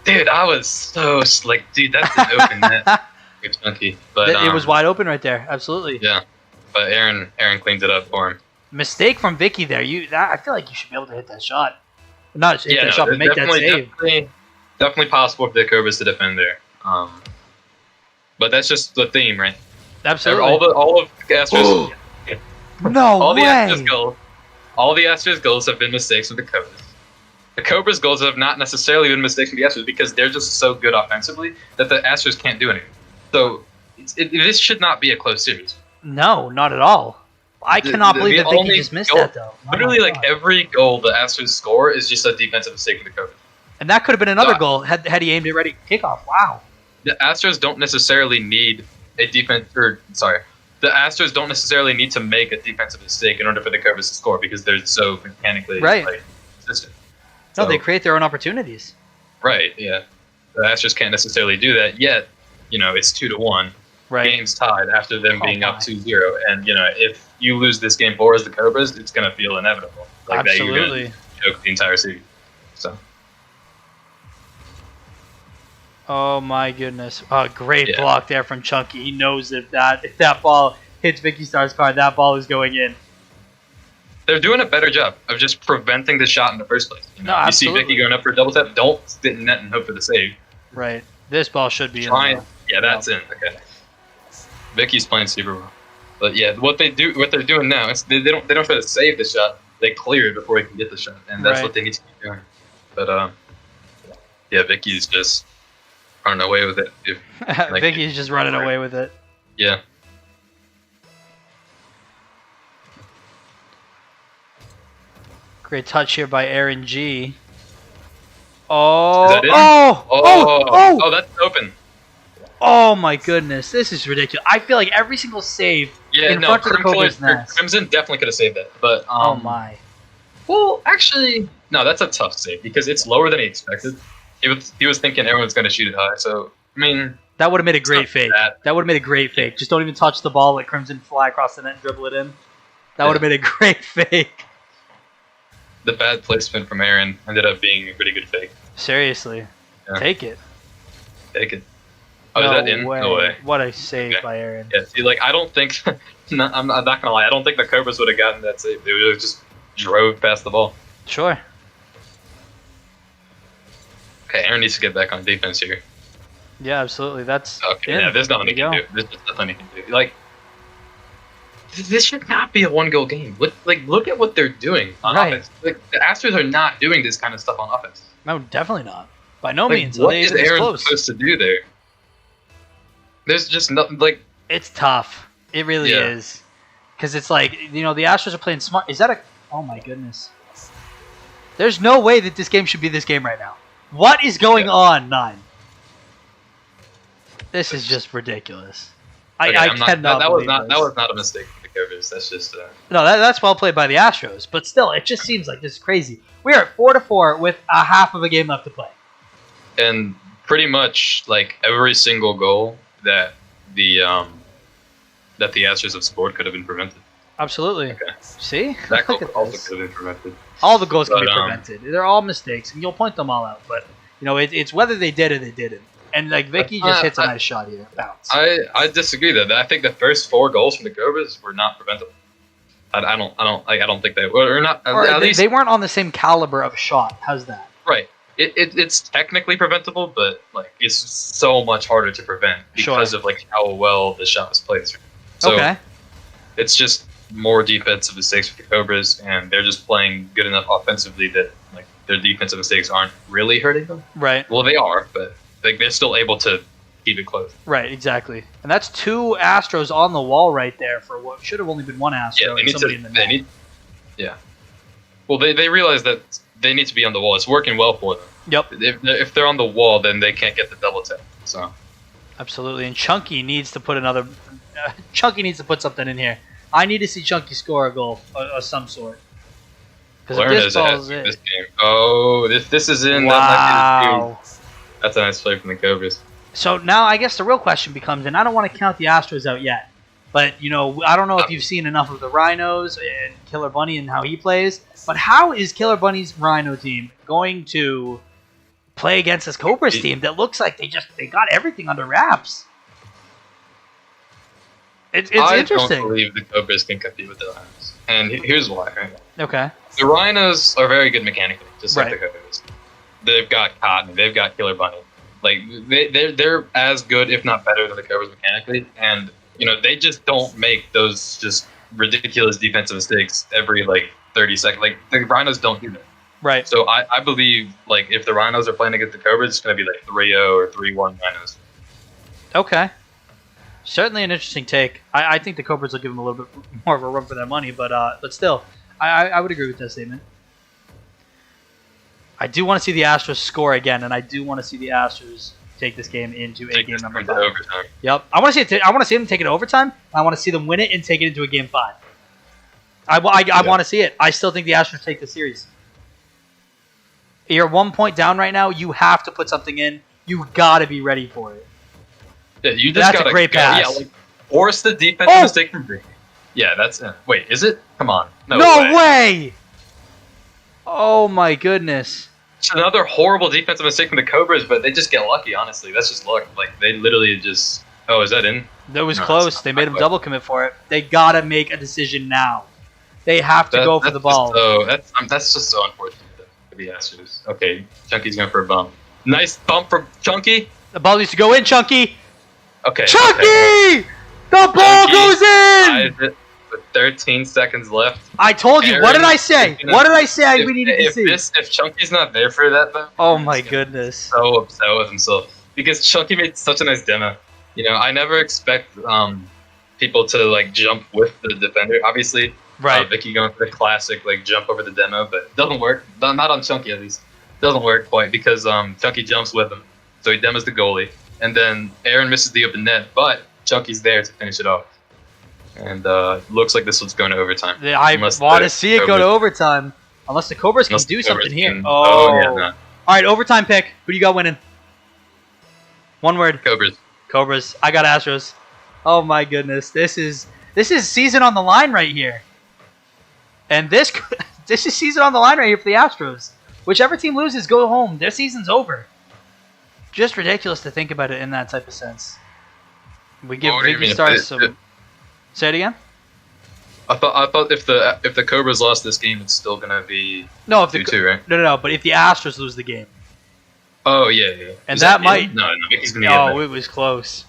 S2: Dude, I was so slick. Dude, that's an open net. Chunky. But
S1: it was wide open right there. Absolutely.
S2: Yeah. But Aaron cleans it up for him.
S1: Mistake from Vicky there. I feel like you should be able to hit that shot. Not hit that shot, but make that save.
S2: Definitely possible for the Cobras to defend there. But that's just the theme, right?
S1: Absolutely.
S2: All of the Astros.
S1: No way.
S2: All the Astros goals have been mistakes with the Cobras. The Cobras goals have not necessarily been mistakes with the Astros because they're just so good offensively that the Astros can't do anything. So this should not be a close series.
S1: No, not at all. I cannot believe that Vicky just missed that, though.
S2: Literally, every goal the Astros score is just a defensive mistake with the Cobras.
S1: And that could have been another goal had he aimed it ready kickoff. Wow.
S2: The Astros don't necessarily need the Astros don't necessarily need to make a defensive mistake in order for the Cobras to score because they're so mechanically consistent.
S1: No, they create their own opportunities.
S2: Right, yeah. The Astros can't necessarily do that yet. It's 2-1.
S1: Right.
S2: Game's tied after them being up 2-0. And, if you lose this game 4 as the Cobras, it's going to feel inevitable.
S1: Absolutely.
S2: That you're going to choke the entire series. So.
S1: Oh, my goodness. Great block there from Chunky. He knows if that ball hits Vicky Star's card, that ball is going in.
S2: They're doing a better job of just preventing the shot in the first place. You see Vicky going up for a double tap, don't sit in net and hope for the save.
S1: Right. This ball should be in.
S2: Yeah, that's in. Okay. Vicky's playing super well. But yeah, what they're doing now is they don't try to save the shot. They clear it before he can get the shot, and that's what they need to keep doing. But Yeah, Vicky's just running away with it.
S1: Like, Vicky's just running away with it.
S2: Yeah.
S1: Great touch here by Aaron G. Oh,
S2: that's open.
S1: Oh my goodness, this is ridiculous. I feel like every single save in front of the Cobras nest.
S2: Crimson definitely could have saved that, but
S1: oh my.
S2: Well, actually, no, that's a tough save because it's lower than he expected. He was thinking everyone's going to shoot it high, so I mean
S1: that would have made a great fake. That would have made a great fake. Just don't even touch the ball, let Crimson fly across the net and dribble it in. That would have made a great fake.
S2: The bad placement from Aaron ended up being a pretty good fake.
S1: Seriously, take it.
S2: Take it. Oh, is that in?
S1: Way.
S2: No way.
S1: What a save by Aaron.
S2: Yeah, see, like, I don't think... I'm not going to lie. I don't think the Cobras would have gotten that save. They would have just drove past the ball.
S1: Sure.
S2: Okay, Aaron needs to get back on defense here.
S1: Yeah, absolutely. That's
S2: okay. Yeah, there's nothing he can do. There's just nothing he can do. Like, this should not be a one-goal game. Look at what they're doing on offense. Like, the Astros are not doing this kind of stuff on offense.
S1: No, definitely not. By no means.
S2: What is Aaron supposed to do there? There's just nothing, like...
S1: It's tough. It really is. Because it's like, the Astros are playing smart. Is that a... Oh, my goodness. There's no way that this game should be this game right now. What is going on, 9? This is just ridiculous. I cannot
S2: that
S1: believe
S2: that was not a mistake for the Cobras. That's just...
S1: No, that's well played by the Astros. But still, it just seems like this is crazy. We are at 4-4 with a half of a game left to play.
S2: And pretty much, like, every single goal that the Astros have scored could have been prevented.
S1: Absolutely.
S2: Okay.
S1: See?
S2: That goal also could have been prevented.
S1: All the goals can be prevented. They're all mistakes, and you'll point them all out. But, it's whether they did or they didn't. And, like, Vicky just hits a nice shot here. Bounce.
S2: I disagree, though. I think the first 4 goals from the Cobras were not preventable. I don't think they were. Or not, at least
S1: they weren't on the same caliber of shot. How's that?
S2: Right. It's technically preventable, but like it's so much harder to prevent because of like how well the shot was played. So it's just more defensive mistakes for the Cobras, and they're just playing good enough offensively that like their defensive mistakes aren't really hurting them.
S1: Right.
S2: Well, they are, but they're still able to keep it close.
S1: Right. Exactly. And that's 2 Astros on the wall right there for what should have only been 1 Astro.
S2: Yeah. Well, they realize that they need to be on the wall. It's working well for them.
S1: Yep.
S2: If they're on the wall, then they can't get the double tap. So.
S1: Absolutely. And Chunky needs to put Chunky needs to put something in here. I need to see Chunky score a goal of some sort.
S2: This game. Oh, this is in.
S1: Wow.
S2: That's a nice play from the Cobras.
S1: So now I guess the real question becomes, and I don't want to count the Astros out yet, but I don't know if you've seen enough of the Rhinos and Killer Bunny and how he plays, but how is Killer Bunny's Rhino team going to play against this Cobras team that looks like they got everything under wraps? It's interesting.
S2: I don't believe the Cobras can compete with the Rhinos, and here's why. Right?
S1: Okay.
S2: The Rhinos are very good mechanically, just like the Cobras. They've got Cotton, they've got Killer Bunny. Like they're as good, if not better, than the Cobras mechanically, and they just don't make those just ridiculous defensive mistakes every like 30 seconds. Like the Rhinos don't do that.
S1: Right.
S2: So I believe like if the Rhinos are playing against the Cobras, it's gonna be like 3-0 or 3-1 Rhinos.
S1: Okay. Certainly an interesting take. I think the Cobras will give them a little bit more of a run for their money, but still, I would agree with that statement. I do want to see the Astros score again, and I do want to see the Astros take this game into a game number 5.
S2: Overtime.
S1: Yep, I want to see them take it to overtime. I want to see them win it and take it into a game 5. I want to see it. I still think the Astros take the series. You're 1 point down right now. You have to put something in. You got to be ready for it.
S2: Yeah, you just
S1: that's a great pass.
S2: Yeah, like force the defensive mistake from Green. Yeah, that's wait, is it? Come on. No
S1: way. Oh my goodness.
S2: It's another horrible defensive mistake from the Cobras, but they just get lucky, honestly. That's just luck. Like they literally just is that in?
S1: That was close. They made him double commit for it. They gotta make a decision now. They have to go for the ball.
S2: That's just so unfortunate for the Astros. Okay, Chunky's going for a bump. Nice bump from Chunky.
S1: The ball needs to go in, Chunky.
S2: Okay.
S1: Chunky! The ball goes in!
S2: 13 seconds left.
S1: I told you. What did I say? What did I say we needed to see?
S2: If Chunky's not there for that, though.
S1: Oh my goodness.
S2: So upset with himself because Chunky made such a nice demo. You know, I never expect people to like jump with the defender. Obviously,
S1: right.
S2: Vicky going for the classic like jump over the demo, but it doesn't work. Not on Chunky at least. It doesn't work quite because Chunky jumps with him, so he demos the goalie, and then Aaron misses the open net, but Chunky's there to finish it off. And looks like this one's going to overtime.
S1: I want to see it go to overtime. Unless the Cobras can do something here.
S2: Oh yeah, no.
S1: All right, overtime pick. Who do you got winning? One word.
S2: Cobras.
S1: Cobras. I got Astros. Oh my goodness, this is season on the line right here. And this is season on the line right here for the Astros. Whichever team loses, go home. Their season's over. Just ridiculous to think about it in that type of sense. We give Biggie Stars some. Say it again.
S2: I thought if the Cobras lost this game, it's still gonna be
S1: no. If the
S2: 2-2, right?
S1: No. But if the Astros lose the game.
S2: Oh yeah.
S1: And that might.
S2: No. Vicky's gonna get back.
S1: Oh, it was close.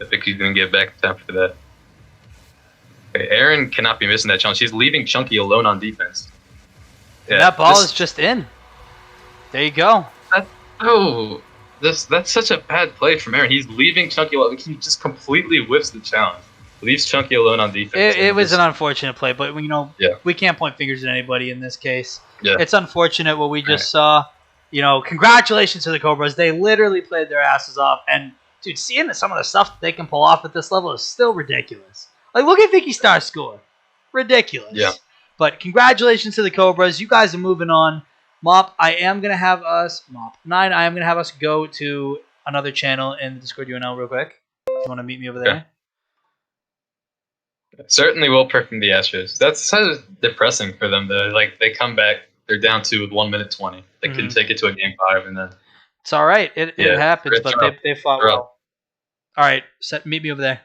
S2: Vicky's gonna get back in time for that. Okay, Aaron cannot be missing that challenge. She's leaving Chunky alone on defense.
S1: Yeah, and that ball is just in. There you go.
S2: That's such a bad play from Aaron. He's leaving Chunky alone. He just completely whiffs the challenge. Leaves Chunky alone on defense.
S1: It was an unfortunate play, but we can't point fingers at anybody in this case.
S2: Yeah.
S1: It's unfortunate what we just saw. Congratulations to the Cobras. They literally played their asses off. And, dude, seeing some of the stuff that they can pull off at this level is still ridiculous. Like, look at Vicky Star's score. Ridiculous.
S2: Yeah.
S1: But congratulations to the Cobras. You guys are moving on. Mop, I am going to have us go to another channel in the Discord UNL real quick. If you want to meet me over there.
S2: Okay. Certainly will perk from the Astros. That's so depressing for them. Like they come back, they're down 2 with 1 minute 20. They couldn't take it to a game 5, and then
S1: it's all right. It happens, but they fought well. All right, meet me over there.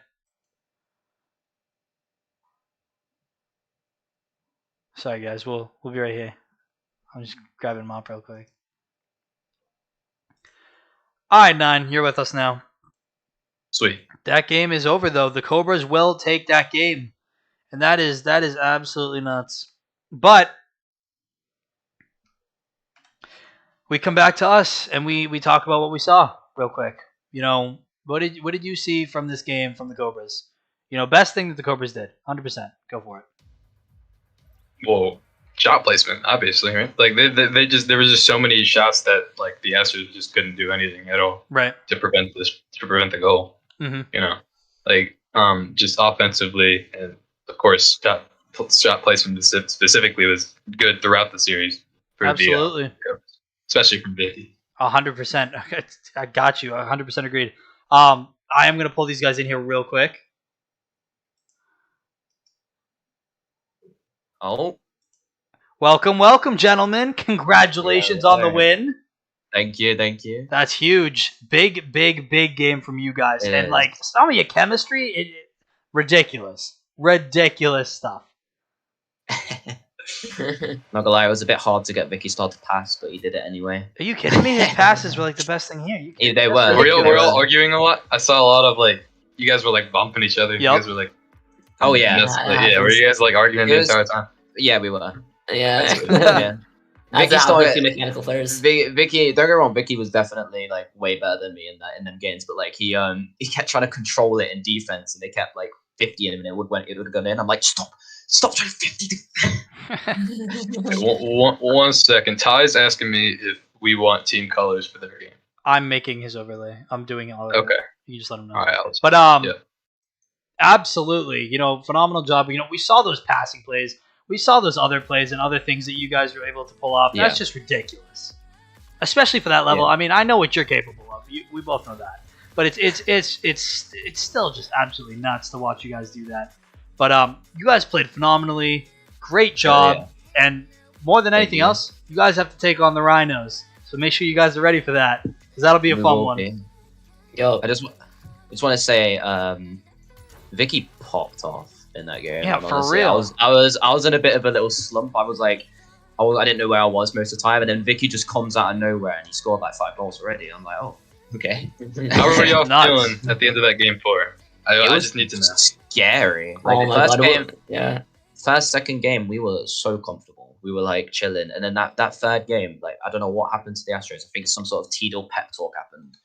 S1: Sorry guys, we'll be right here. I'm just grabbing Mop real quick. All right, 9, you're with us now.
S2: Sweet.
S1: That game is over, though. The Cobras will take that game. And that is absolutely nuts. But we come back to us, and we talk about what we saw real quick. What did you see from this game from the Cobras? Best thing that the Cobras did. 100%. Go for it.
S2: Well, shot placement, obviously, right? Like there was just so many shots that like the Astros just couldn't do anything at all,
S1: right,
S2: to prevent the goal.
S1: Mm-hmm.
S2: Just offensively, and of course, shot placement specifically was good throughout the series.
S1: Absolutely,
S2: especially from Vicky.
S1: 100%. I got you. 100% agreed. I am gonna pull these guys in here real quick.
S3: Oh.
S1: Welcome, gentlemen. Congratulations on the win.
S3: Thank you.
S1: That's huge. Big game from you guys. And like some of your chemistry, ridiculous stuff.
S3: Not gonna lie, it was a bit hard to get Vicky Star to pass, but he did it anyway.
S1: Are you kidding me? His passes were like the best thing here.
S3: Yeah, they were.
S2: We're all arguing a lot. I saw a lot of like you guys were like bumping each other.
S1: Yep.
S2: You guys were like,
S3: oh yeah,
S2: were you guys like arguing the entire time?
S3: Yeah, we were.
S4: Yeah.
S3: Yeah.
S4: Vicky started mechanical players.
S3: Vicky, don't get me wrong, Vicky was definitely like way better than me in them games, but like he kept trying to control it in defense, and they kept like 50 in him, and it would have gone in. I'm like, stop trying 50.
S2: One second. Ty's asking me if we want team colors for their game.
S1: I'm making his overlay. I'm doing it already.
S2: Okay.
S1: You just let him know.
S2: All right.
S1: But absolutely, phenomenal job. We saw those passing plays. We saw those other plays and other things that you guys were able to pull off. That's just ridiculous, especially for that level. Yeah. I mean, I know what you're capable of. We both know that, but it's still just absolutely nuts to watch you guys do that. But you guys played phenomenally. Great job, and more than anything else, you guys have to take on the Rhinos. So make sure you guys are ready for that, because that'll be a fun one.
S3: Yo, I just want to say, Vicky popped off in that game.
S1: Yeah, for real.
S3: I was in a bit of a little slump. I was like, I didn't know where I was most of the time, and then Vicky just comes out of nowhere and he scored like 5 goals already. I'm like, oh, okay.
S2: How were y'all feeling at the end of that game 4? I just need to know.
S3: scary. Like
S4: Oh
S3: the
S4: my
S3: first
S4: god!
S3: game,
S4: Yeah.
S3: first, second game, we were so comfortable. We were like chilling, and then that third game, like I don't know what happened to the Astros. I think some sort of Tidal pep talk happened,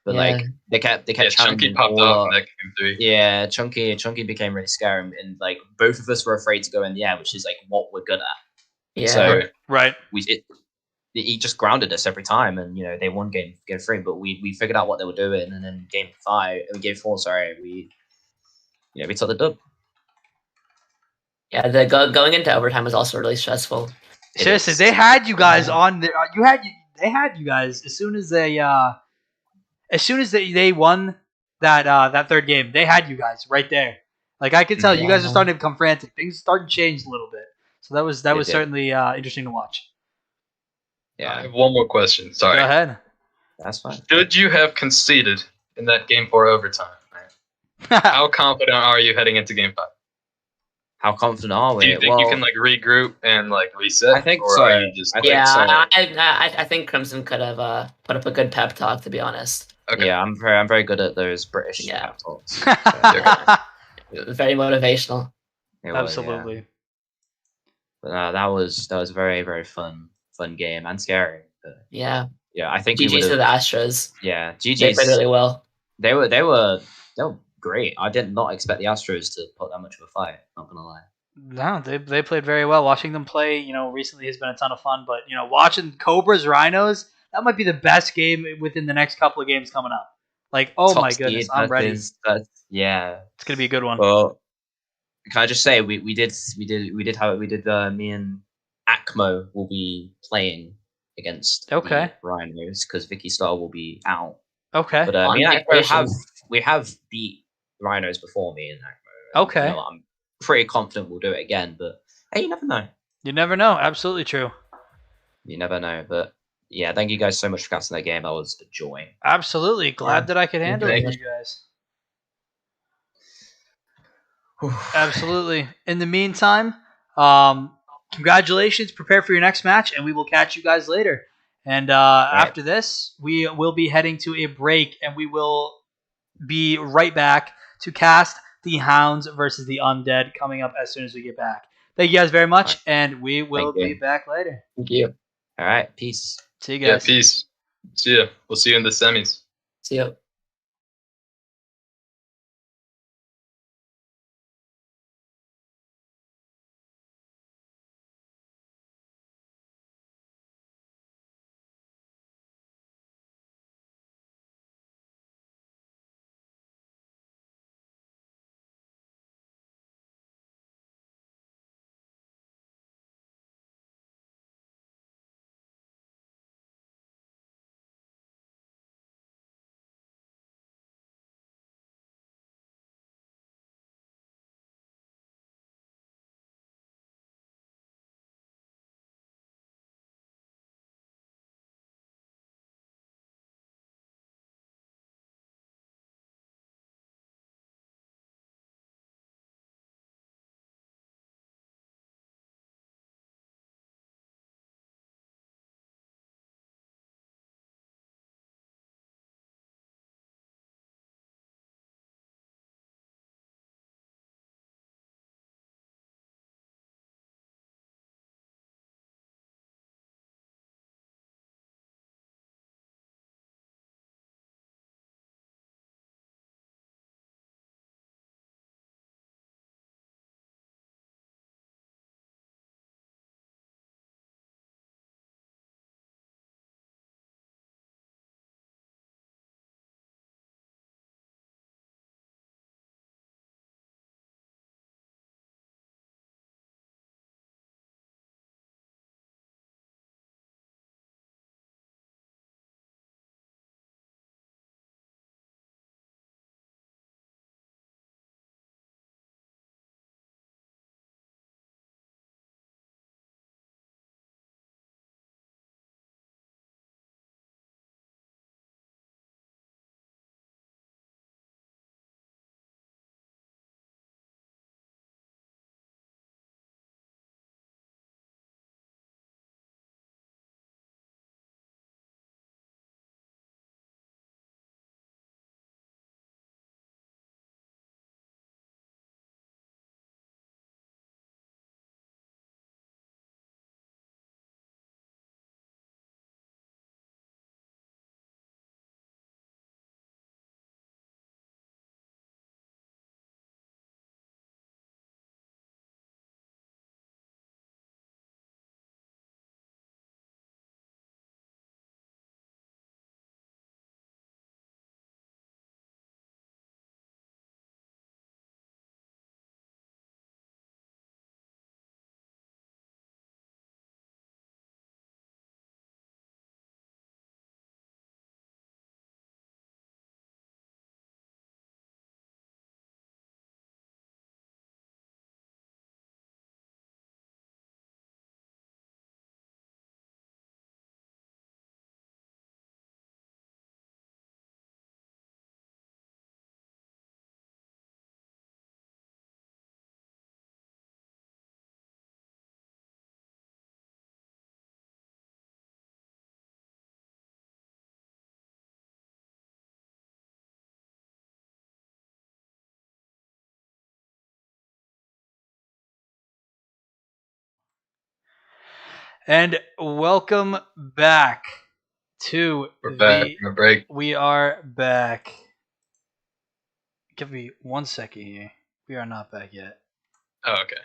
S3: but
S4: Yeah.
S3: like they kept
S2: Chunky
S3: challenging
S2: popped
S3: all
S2: off
S3: our.
S2: in that game 3.
S3: Yeah, Chunky became really scary, and like both of us were afraid to go in the air, which is like what we're good at.
S4: Yeah.
S3: So
S1: Right.
S3: he just grounded us every time, and you know they won game 3, but we figured out what they were doing, and then game 4, sorry, we took the dub.
S4: Yeah, the going into overtime was also really stressful.
S1: Seriously, they had you guys on there. They had you guys as soon as they won that third game. They had you guys right there. Like I could tell, you guys are starting to become frantic. Things started to change a little bit. So that was certainly interesting to watch.
S3: Yeah.
S2: I have one more question. Sorry.
S1: Go ahead.
S3: That's fine.
S2: Should you have conceded in that game 4 overtime? How confident are you heading into game 5?
S3: How confident are we?
S2: Do you think you can like regroup and like reset?
S3: I think
S2: or
S3: so.
S2: Are you just
S4: I think Crimson could have put up a good pep talk, to be honest.
S2: Okay.
S3: Yeah, I'm very good at those British pep talks. So,
S4: very motivational.
S1: Absolutely.
S3: Yeah. But that was a very, very fun game and scary. But,
S4: yeah,
S3: I think
S4: GG's to the Astros.
S3: Yeah, GG's.
S4: They played really well.
S3: They were great. I did not expect the Astros to put that much of a fight. Not gonna lie.
S1: No, they played very well. Watching them play, recently has been a ton of fun. But watching Cobras Rhinos, that might be the best game within the next couple of games coming up. Like, oh my goodness, I'm ready. It's gonna be a good one.
S3: Well, can I just say me and Acmo will be playing against the Rhinos because Vicky Star will be out.
S1: Okay.
S3: But me and Acmo we have beat Rhinos before, me and Acmo.
S1: Okay.
S3: I'm pretty confident we'll do it again, but hey, you never know.
S1: You never know. Absolutely true.
S3: You never know, but yeah, thank you guys so much for casting that game. That was a joy.
S1: Absolutely. Glad that I could handle it for you guys. Absolutely. In the meantime, congratulations. Prepare for your next match, and we will catch you guys later. And after this, we will be heading to a break, and we will be right back to cast the Hounds versus the Undead coming up as soon as we get back. Thank you guys very much, and we will be back later.
S4: Thank you.
S3: All right. Peace.
S1: See you guys.
S2: Yeah, peace. See ya. We'll see you in the semis.
S4: See you.
S1: And welcome back to
S2: We're back from a break.
S1: We are back. Give me 1 second here. We are not back yet.
S2: Oh, okay.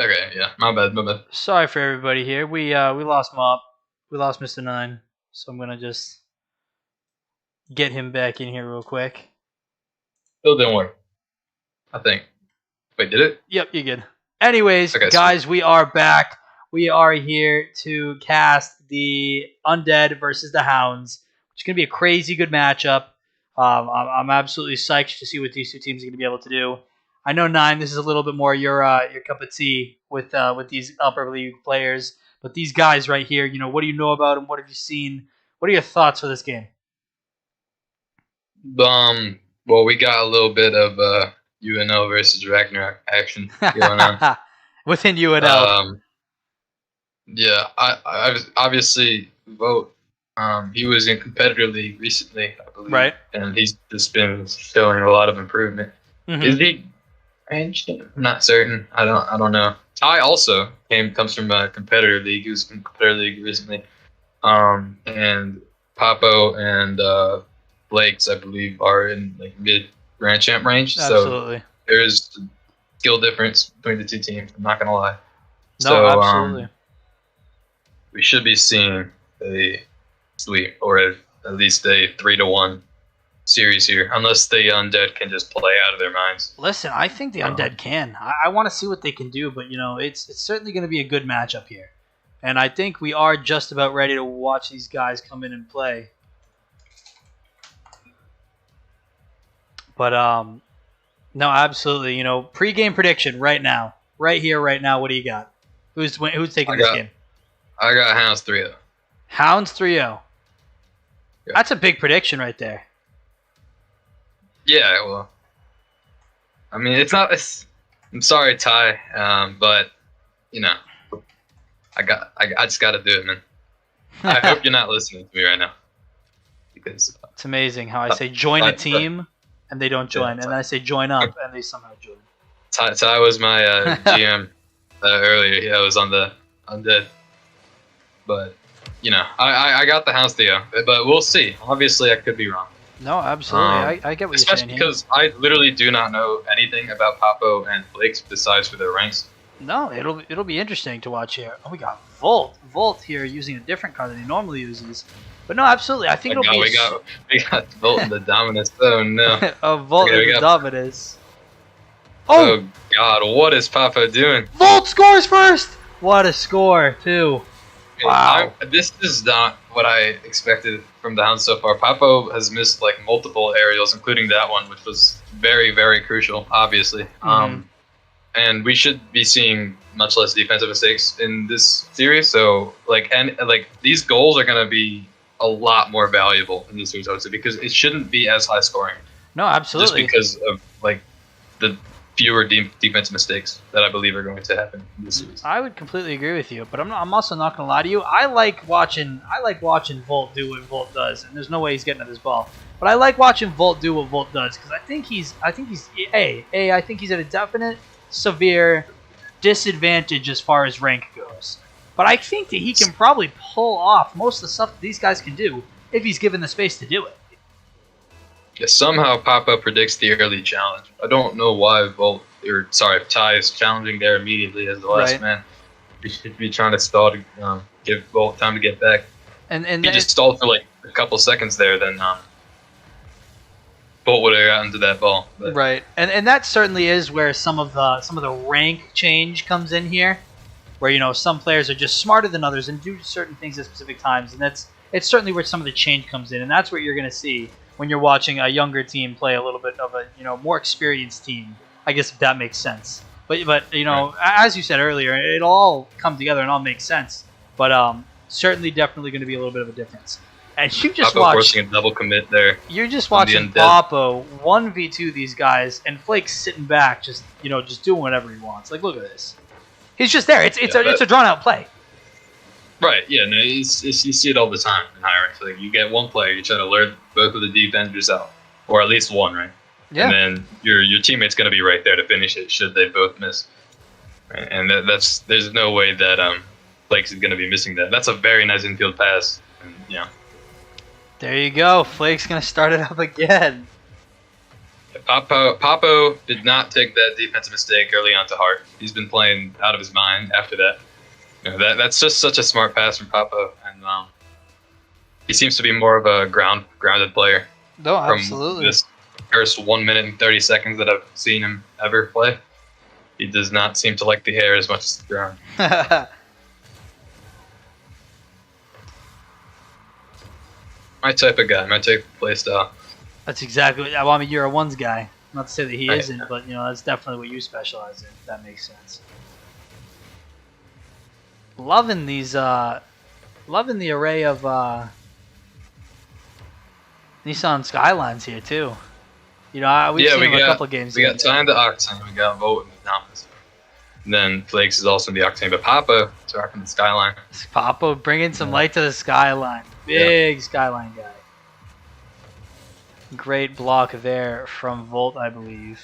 S2: Okay, yeah, my bad.
S1: Sorry for everybody here. We lost Mop. We lost Mr. 9. So I'm gonna just get him back in here real quick.
S2: Still didn't work, I think. Wait, did it?
S1: Yep, you're good. Anyways,
S2: Okay,
S1: guys, we are back. We are here to cast the Undead versus the Hounds, which is going to be a crazy good matchup. I'm absolutely psyched to see what these two teams are going to be able to do. I know 9. This is a little bit more your cup of tea with these upper league players, but these guys right here, what do you know about them? What have you seen? What are your thoughts for this game?
S2: Well, we got a little bit of UNL versus Ragnarok action going on.
S1: Within UNL.
S2: Yeah, I obviously vote. He was in competitor league recently, I believe.
S1: Right.
S2: And he's just been showing a lot of improvement.
S1: Mm-hmm.
S2: Is he ranged? I'm not certain. I don't know. Ty also comes from a competitor league. He was in competitor league recently. And Papo and Blake's, I believe, are in like mid grand champ range.
S1: Absolutely.
S2: So there's a skill difference between the two teams. I'm not gonna lie.
S1: No,
S2: So,
S1: absolutely.
S2: We should be seeing a sweep or at least a 3-1 series here, unless the Undead can just play out of their minds.
S1: Listen, I think the Undead can. I want to see what they can do, but it's certainly going to be a good matchup here, and I think we are just about ready to watch these guys come in and play. But no, absolutely. Pre-game prediction right now, right here, right now. What do you got? Who's taking this game?
S2: I got Hounds 3-0.
S1: Hounds 3-0.
S2: Yeah.
S1: That's a big prediction right there.
S2: Yeah, well, I mean, it's not. I'm sorry, Ty, but I just got to do it, man. I hope you're not listening to me right now, because
S1: it's amazing how I say join a team and they don't join, and then I say join up and they somehow join.
S2: Ty was my GM earlier. Yeah, I was on the Undead. But, I got the Hounds Theo. But we'll see. Obviously, I could be wrong.
S1: No, absolutely. I get what you're saying.
S2: Especially because I literally do not know anything about Papo and Blake's besides for their ranks.
S1: No, it'll be interesting to watch here. Oh, we got Volt. Volt here using a different card than he normally uses. But no, absolutely. I think it'll be...
S2: We got Volt in the Dominus. Oh, no.
S1: Volt in the Dominus.
S2: Oh, God. What is Papo doing?
S1: Volt scores first! What a score, too. Wow.
S2: This is not what I expected from the Hounds so far. Papo has missed like multiple aerials, including that one, which was very, very crucial, obviously.
S1: Mm-hmm.
S2: And we should be seeing much less defensive mistakes in this series. So, these goals are going to be a lot more valuable in this series, I would say, because it shouldn't be as high scoring.
S1: No, absolutely.
S2: Just because of the fewer defensive mistakes that I believe are going to happen in this series.
S1: I would completely agree with you, but I'm also not going to lie to you. I like watching Volt do what Volt does, and there's no way he's getting at this ball. But I like watching Volt do what Volt does because I think he's at a definite severe disadvantage as far as rank goes. But I think that he can probably pull off most of the stuff that these guys can do if he's given the space to do it.
S2: Yeah, somehow Papo predicts the early challenge. I don't know why Ty is challenging there immediately as the last man. We should be trying to stall to give Volt time to get back.
S1: And
S2: he just stalled for like a couple seconds there. Then Bolt would have gotten to that ball. But.
S1: Right, and that certainly is where some of the rank change comes in here, where some players are just smarter than others and do certain things at specific times, and it's certainly where some of the change comes in, and that's what you're going to see when you're watching a younger team play a little bit of a more experienced team. I guess if that makes sense. But right. As you said earlier, it'll all come together and all make sense. But certainly, definitely going to be a little bit of a difference. And you just
S2: Papo forcing a double commit there.
S1: You're just watching Papo 1v2 these guys, and Flake's sitting back, just doing whatever he wants. Like, look at this. He's just there. It's a drawn out play.
S2: Right. Yeah. No. You see it all the time in high ranks. Like, you get one player, you try to lure both of the defenders out, or at least one, right? Yeah. And then your teammate's going to be right there to finish it should they both miss. And there's no way that Flakes is going to be missing that. That's a very nice infield pass. And, yeah.
S1: There you go. Flake's going to start it up again.
S2: Papo did not take that defensive mistake early on to heart. He's been playing out of his mind after that. That's just such a smart pass from Papo, and he seems to be more of a grounded player.
S1: No, absolutely.
S2: From this first 1 minute and 30 seconds that I've seen him ever play, he does not seem to like the air as much as the ground. My type of guy, my type of play style.
S1: That's exactly. I mean, you're a ones guy. Not to say that he isn't, but that's definitely what you specialize in. If that makes sense. Loving these. Loving the array of Nissan Skylines here too. We've seen them a couple of games.
S2: We got Time to Octane. We got Volt and Thomas. And then Flakes is also in the Octane, but Papo is rocking the Skyline.
S1: Papo bringing some light to the Skyline. Big Skyline guy. Great block there from Volt, I believe.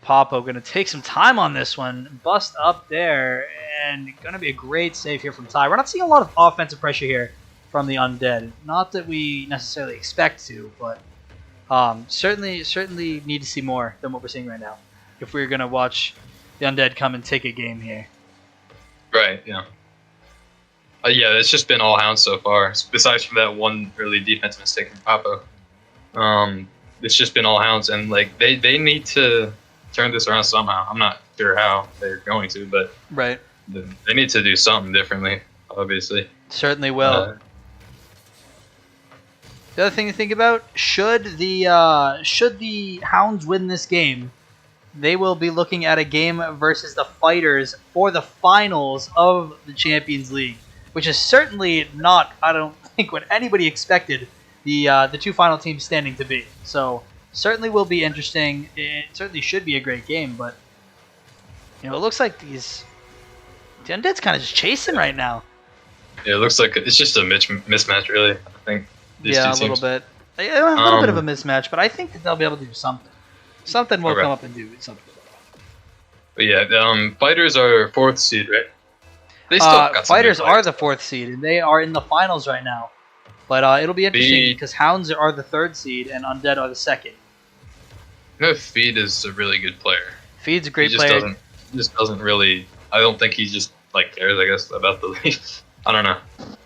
S1: Papo going to take some time on this one. Bust up there, and going to be a great save here from Ty. We're not seeing a lot of offensive pressure here from the Undead. Not that we necessarily expect to, but certainly need to see more than what we're seeing right now if we're going to watch the Undead come and take a game here.
S2: Right, yeah. Yeah, it's just been all Hounds so far, besides from that one early defensive mistake from Papo. It's just been all Hounds, and like they need to turn this around somehow. I'm not sure how they're going to, but
S1: right,
S2: they need to do something differently. Obviously,
S1: certainly will. The other thing to think about: should the Hounds win this game, they will be looking at a game versus the Fighters for the finals of the Champions League, which is certainly not, I don't think, what anybody expected the two final teams standing to be. So certainly will be interesting. It certainly should be a great game, but it looks like the Undead's kind of just chasing right now.
S2: Yeah, it looks like it's just a mismatch, really. I think.
S1: Yeah, a little bit. A little bit of a mismatch, but I think that they'll be able to do something. Something will come up and do something.
S2: But yeah, Fighters are 4th seed, right?
S1: They still got Fighters are the 4th seed, and they are in the finals right now. But it'll be interesting because Hounds are the 3rd seed and Undead are the 2nd.
S2: Feed is a really good player.
S1: Feed's a great player.
S2: He just doesn't really. I don't think he just cares. I guess about the league. I don't know.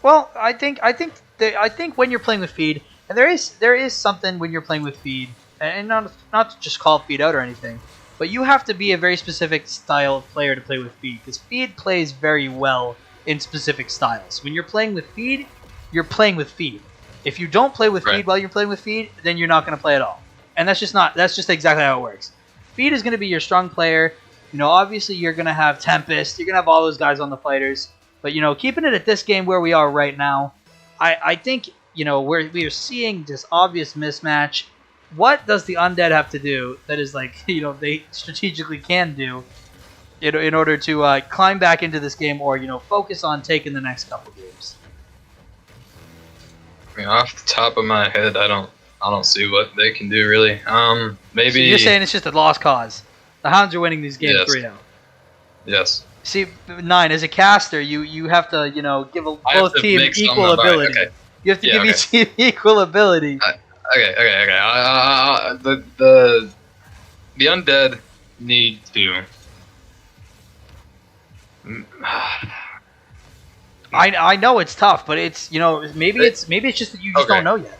S1: Well, I think when you're playing with Feed, and there is something when you're playing with Feed, and not to just call Feed out or anything, but you have to be a very specific style of player to play with Feed, because Feed plays very well in specific styles. When you're playing with Feed, you're playing with Feed. If you don't play with Feed while you're playing with Feed, then you're not going to play at all. And that's just exactly how it works. Feed is going to be your strong player. Obviously you're going to have Tempest, you're going to have all those guys on the Fighters. But, keeping it at this game where we are right now, I think, we are seeing this obvious mismatch. What does the Undead have to do that is they strategically can do in order to climb back into this game or, focus on taking the next couple games?
S2: Off the top of my head, I don't see what they can do really. Maybe. So
S1: you're saying it's just a lost cause. The Hounds are winning these games 3-0.
S2: Yes.
S1: See, 9 as a caster, you have to give both teams equal ability. Okay. You have to give each team equal ability.
S2: Okay. The Undead need to.
S1: I know it's tough, but it's maybe it's just that you just don't know yet.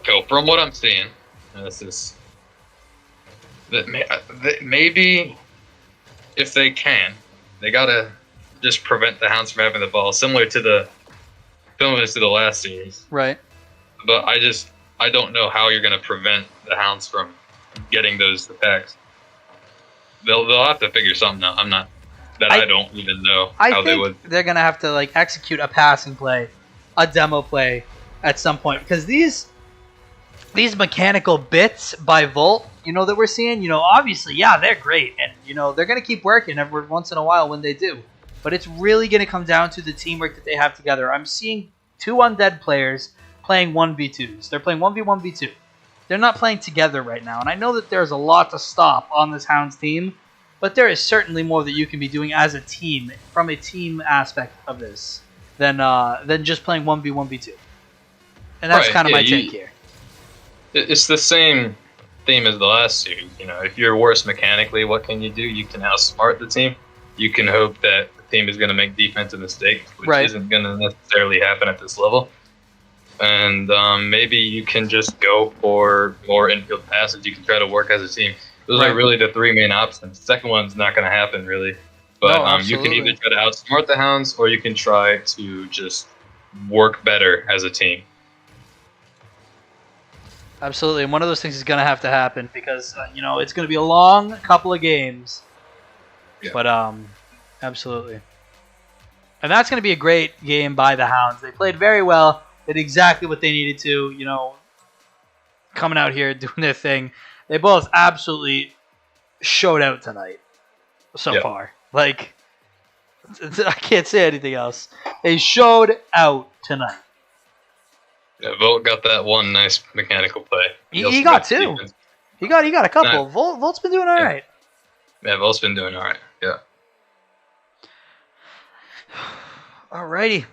S2: So from what I'm seeing, this is that maybe if they can, they gotta just prevent the Hounds from having the ball, similar to the last series.
S1: Right.
S2: But I don't know how you're gonna prevent the Hounds from getting those attacks. They'll have to figure something out. I don't even know how they would.
S1: They're gonna have to like execute a passing play, a demo play at some point, because these mechanical bits by Volt, that we're seeing, obviously, yeah, they're great, and they're gonna keep working every once in a while when they do. But it's really gonna come down to the teamwork that they have together. I'm seeing 2 Undead players playing 1v2s. They're playing 1v1v2. They're not playing together right now, and I know that there's a lot to stop on this Hounds team, but there is certainly more that you can be doing as a team, from a team aspect of this, than just playing 1v1v2. And that's kind of my take here.
S2: It's the same theme as the last series. If you're worse mechanically, what can you do? You can outsmart the team. You can hope that the team is going to make defensive mistakes, which isn't going to necessarily happen at this level. And maybe you can just go for more infield passes. You can try to work as a team. Those are really the 3 main options. The second one's not going to happen, really. But you can either try to outsmart the Hounds, or you can try to just work better as a team.
S1: Absolutely, and one of those things is going to have to happen, because it's going to be a long couple of games. Yeah. But absolutely, and that's going to be a great game by the Hounds. They played very well, did exactly what they needed to. Coming out here doing their thing. They both absolutely showed out tonight so far. Like, I can't say anything else. They showed out tonight.
S2: Yeah, Volt got that one nice mechanical play.
S1: He got 2. He got a couple. Volt's been doing all right.
S2: Yeah, Volt's been doing all right. Yeah.
S1: Alrighty.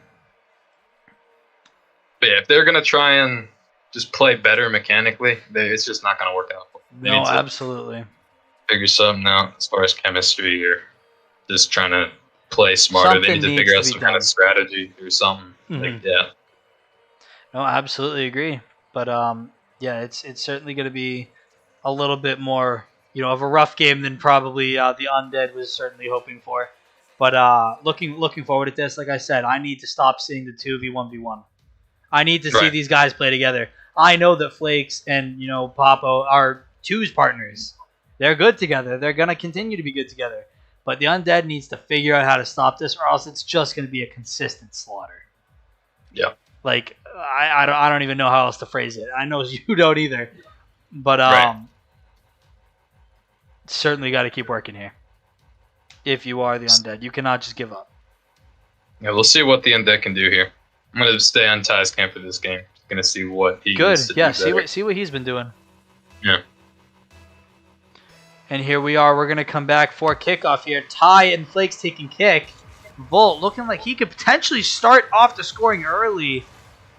S2: But yeah, if they're gonna try and just play better mechanically, it's just not gonna work out.
S1: No, absolutely.
S2: Figure something out as far as chemistry, or just trying to play smarter. They need to figure out some kind of strategy or something.
S1: Mm-hmm. No, I absolutely agree. But it's certainly going to be a little bit more, of a rough game than probably the Undead was certainly hoping for. But looking forward at this, like I said, I need to stop seeing the 2v1v1. I need to see these guys play together. I know that Flakes and Papo are twos partners. They're good together. They're going to continue to be good together. But the Undead needs to figure out how to stop this, or else it's just going to be a consistent slaughter.
S2: Yeah.
S1: Like, I don't even know how else to phrase it. I know you don't either. But certainly got to keep working here. If you are the Undead, you cannot just give up.
S2: Yeah, we'll see what the Undead can do here. I'm going to stay on Ty's camp for this game. Going to see what he
S1: needs to do. See what he's been doing.
S2: Yeah.
S1: And here we are. We're going to come back for kickoff here. Ty and Flakes taking kick. Volt looking like he could potentially start off the scoring early.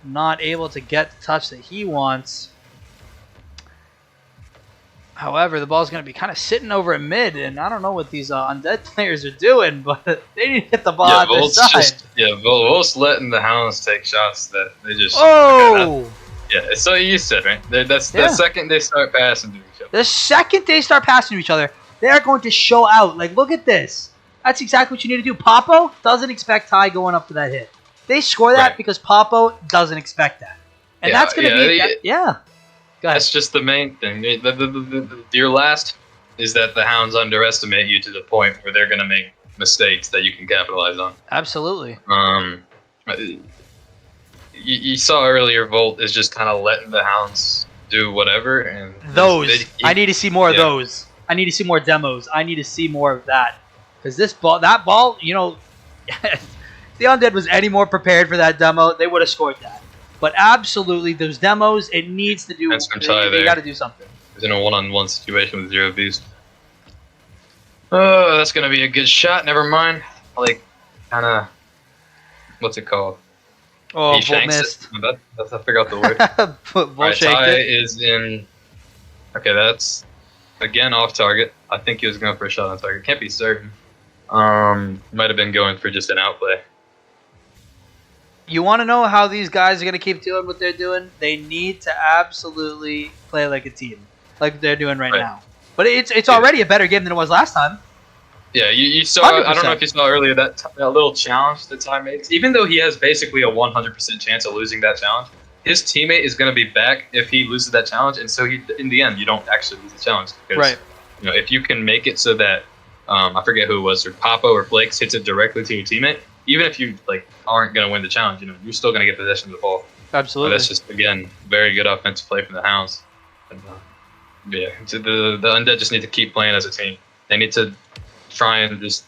S1: Not able to get the touch that he wants. However, the ball's going to be kind of sitting over at mid, and I don't know what these Undead players are doing, but they need to hit the ball at their side.
S2: Volt's letting the Hounds take shots that they just...
S1: Oh!
S2: Yeah, so you said, right? That's the second they start passing to each other.
S1: The second they start passing to each other, they're going to show out. Like, look at this. That's exactly what you need to do. Papo doesn't expect Ty going up for that hit. They score that because Papo doesn't expect that. And that's going to be... Go ahead.
S2: That's just the main thing. Your last is that the Hounds underestimate you to the point where they're going to make mistakes that you can capitalize on.
S1: Absolutely.
S2: You saw earlier, Volt is just kind of letting the Hounds do whatever. And
S1: I need to see more of those. I need to see more demos. I need to see more of that. Because that ball, if the Undead was any more prepared for that demo, they would have scored that. But absolutely, those demos, it needs to do. They got to do something.
S2: He's in a one-on-one situation with 0 Beast. Oh, that's gonna be a good shot. Never mind. What's it called?
S1: Oh, Volt missed.
S2: I figured out the word.
S1: Volt shanked
S2: Ty
S1: it.
S2: is in. Okay, that's again off target. I think he was going for a shot on target. Can't be certain. Might have been going for just an outplay.
S1: You want to know how these guys are going to keep doing what they're doing? They need to absolutely play like a team, like they're doing right now. But it's already a better game than it was last time.
S2: Yeah, you saw.
S1: 100%.
S2: I don't know if you saw earlier that little challenge that Ty makes. Even though he has basically a 100% chance of losing that challenge, his teammate is going to be back if he loses that challenge, and so in the end, you don't actually lose the challenge because if you can make it so that I forget who it was, or Papo or Flakes hits it directly to your teammate, even if you aren't going to win the challenge, you're still going to get possession of the ball.
S1: Absolutely.
S2: But that's just again very good offensive play from the Hounds. And, the Undead just need to keep playing as a team. They need to try and just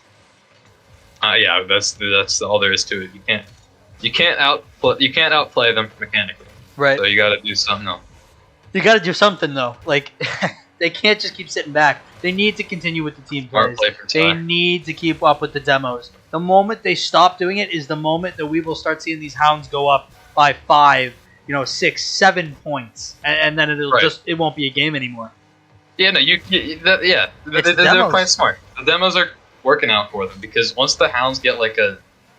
S2: that's all there is to it. You can't outplay them mechanically.
S1: Right.
S2: So you got to do something else.
S1: You got to do something though. Like they can't just keep sitting back. They need to continue with the team plays. They need to keep up with the demos. The moment they stop doing it is the moment that we will start seeing these Hounds go up by 5, 6, 7 points, and then it won't be a game anymore.
S2: Yeah, no, they're playing smart. The demos are working out for them because once the Hounds get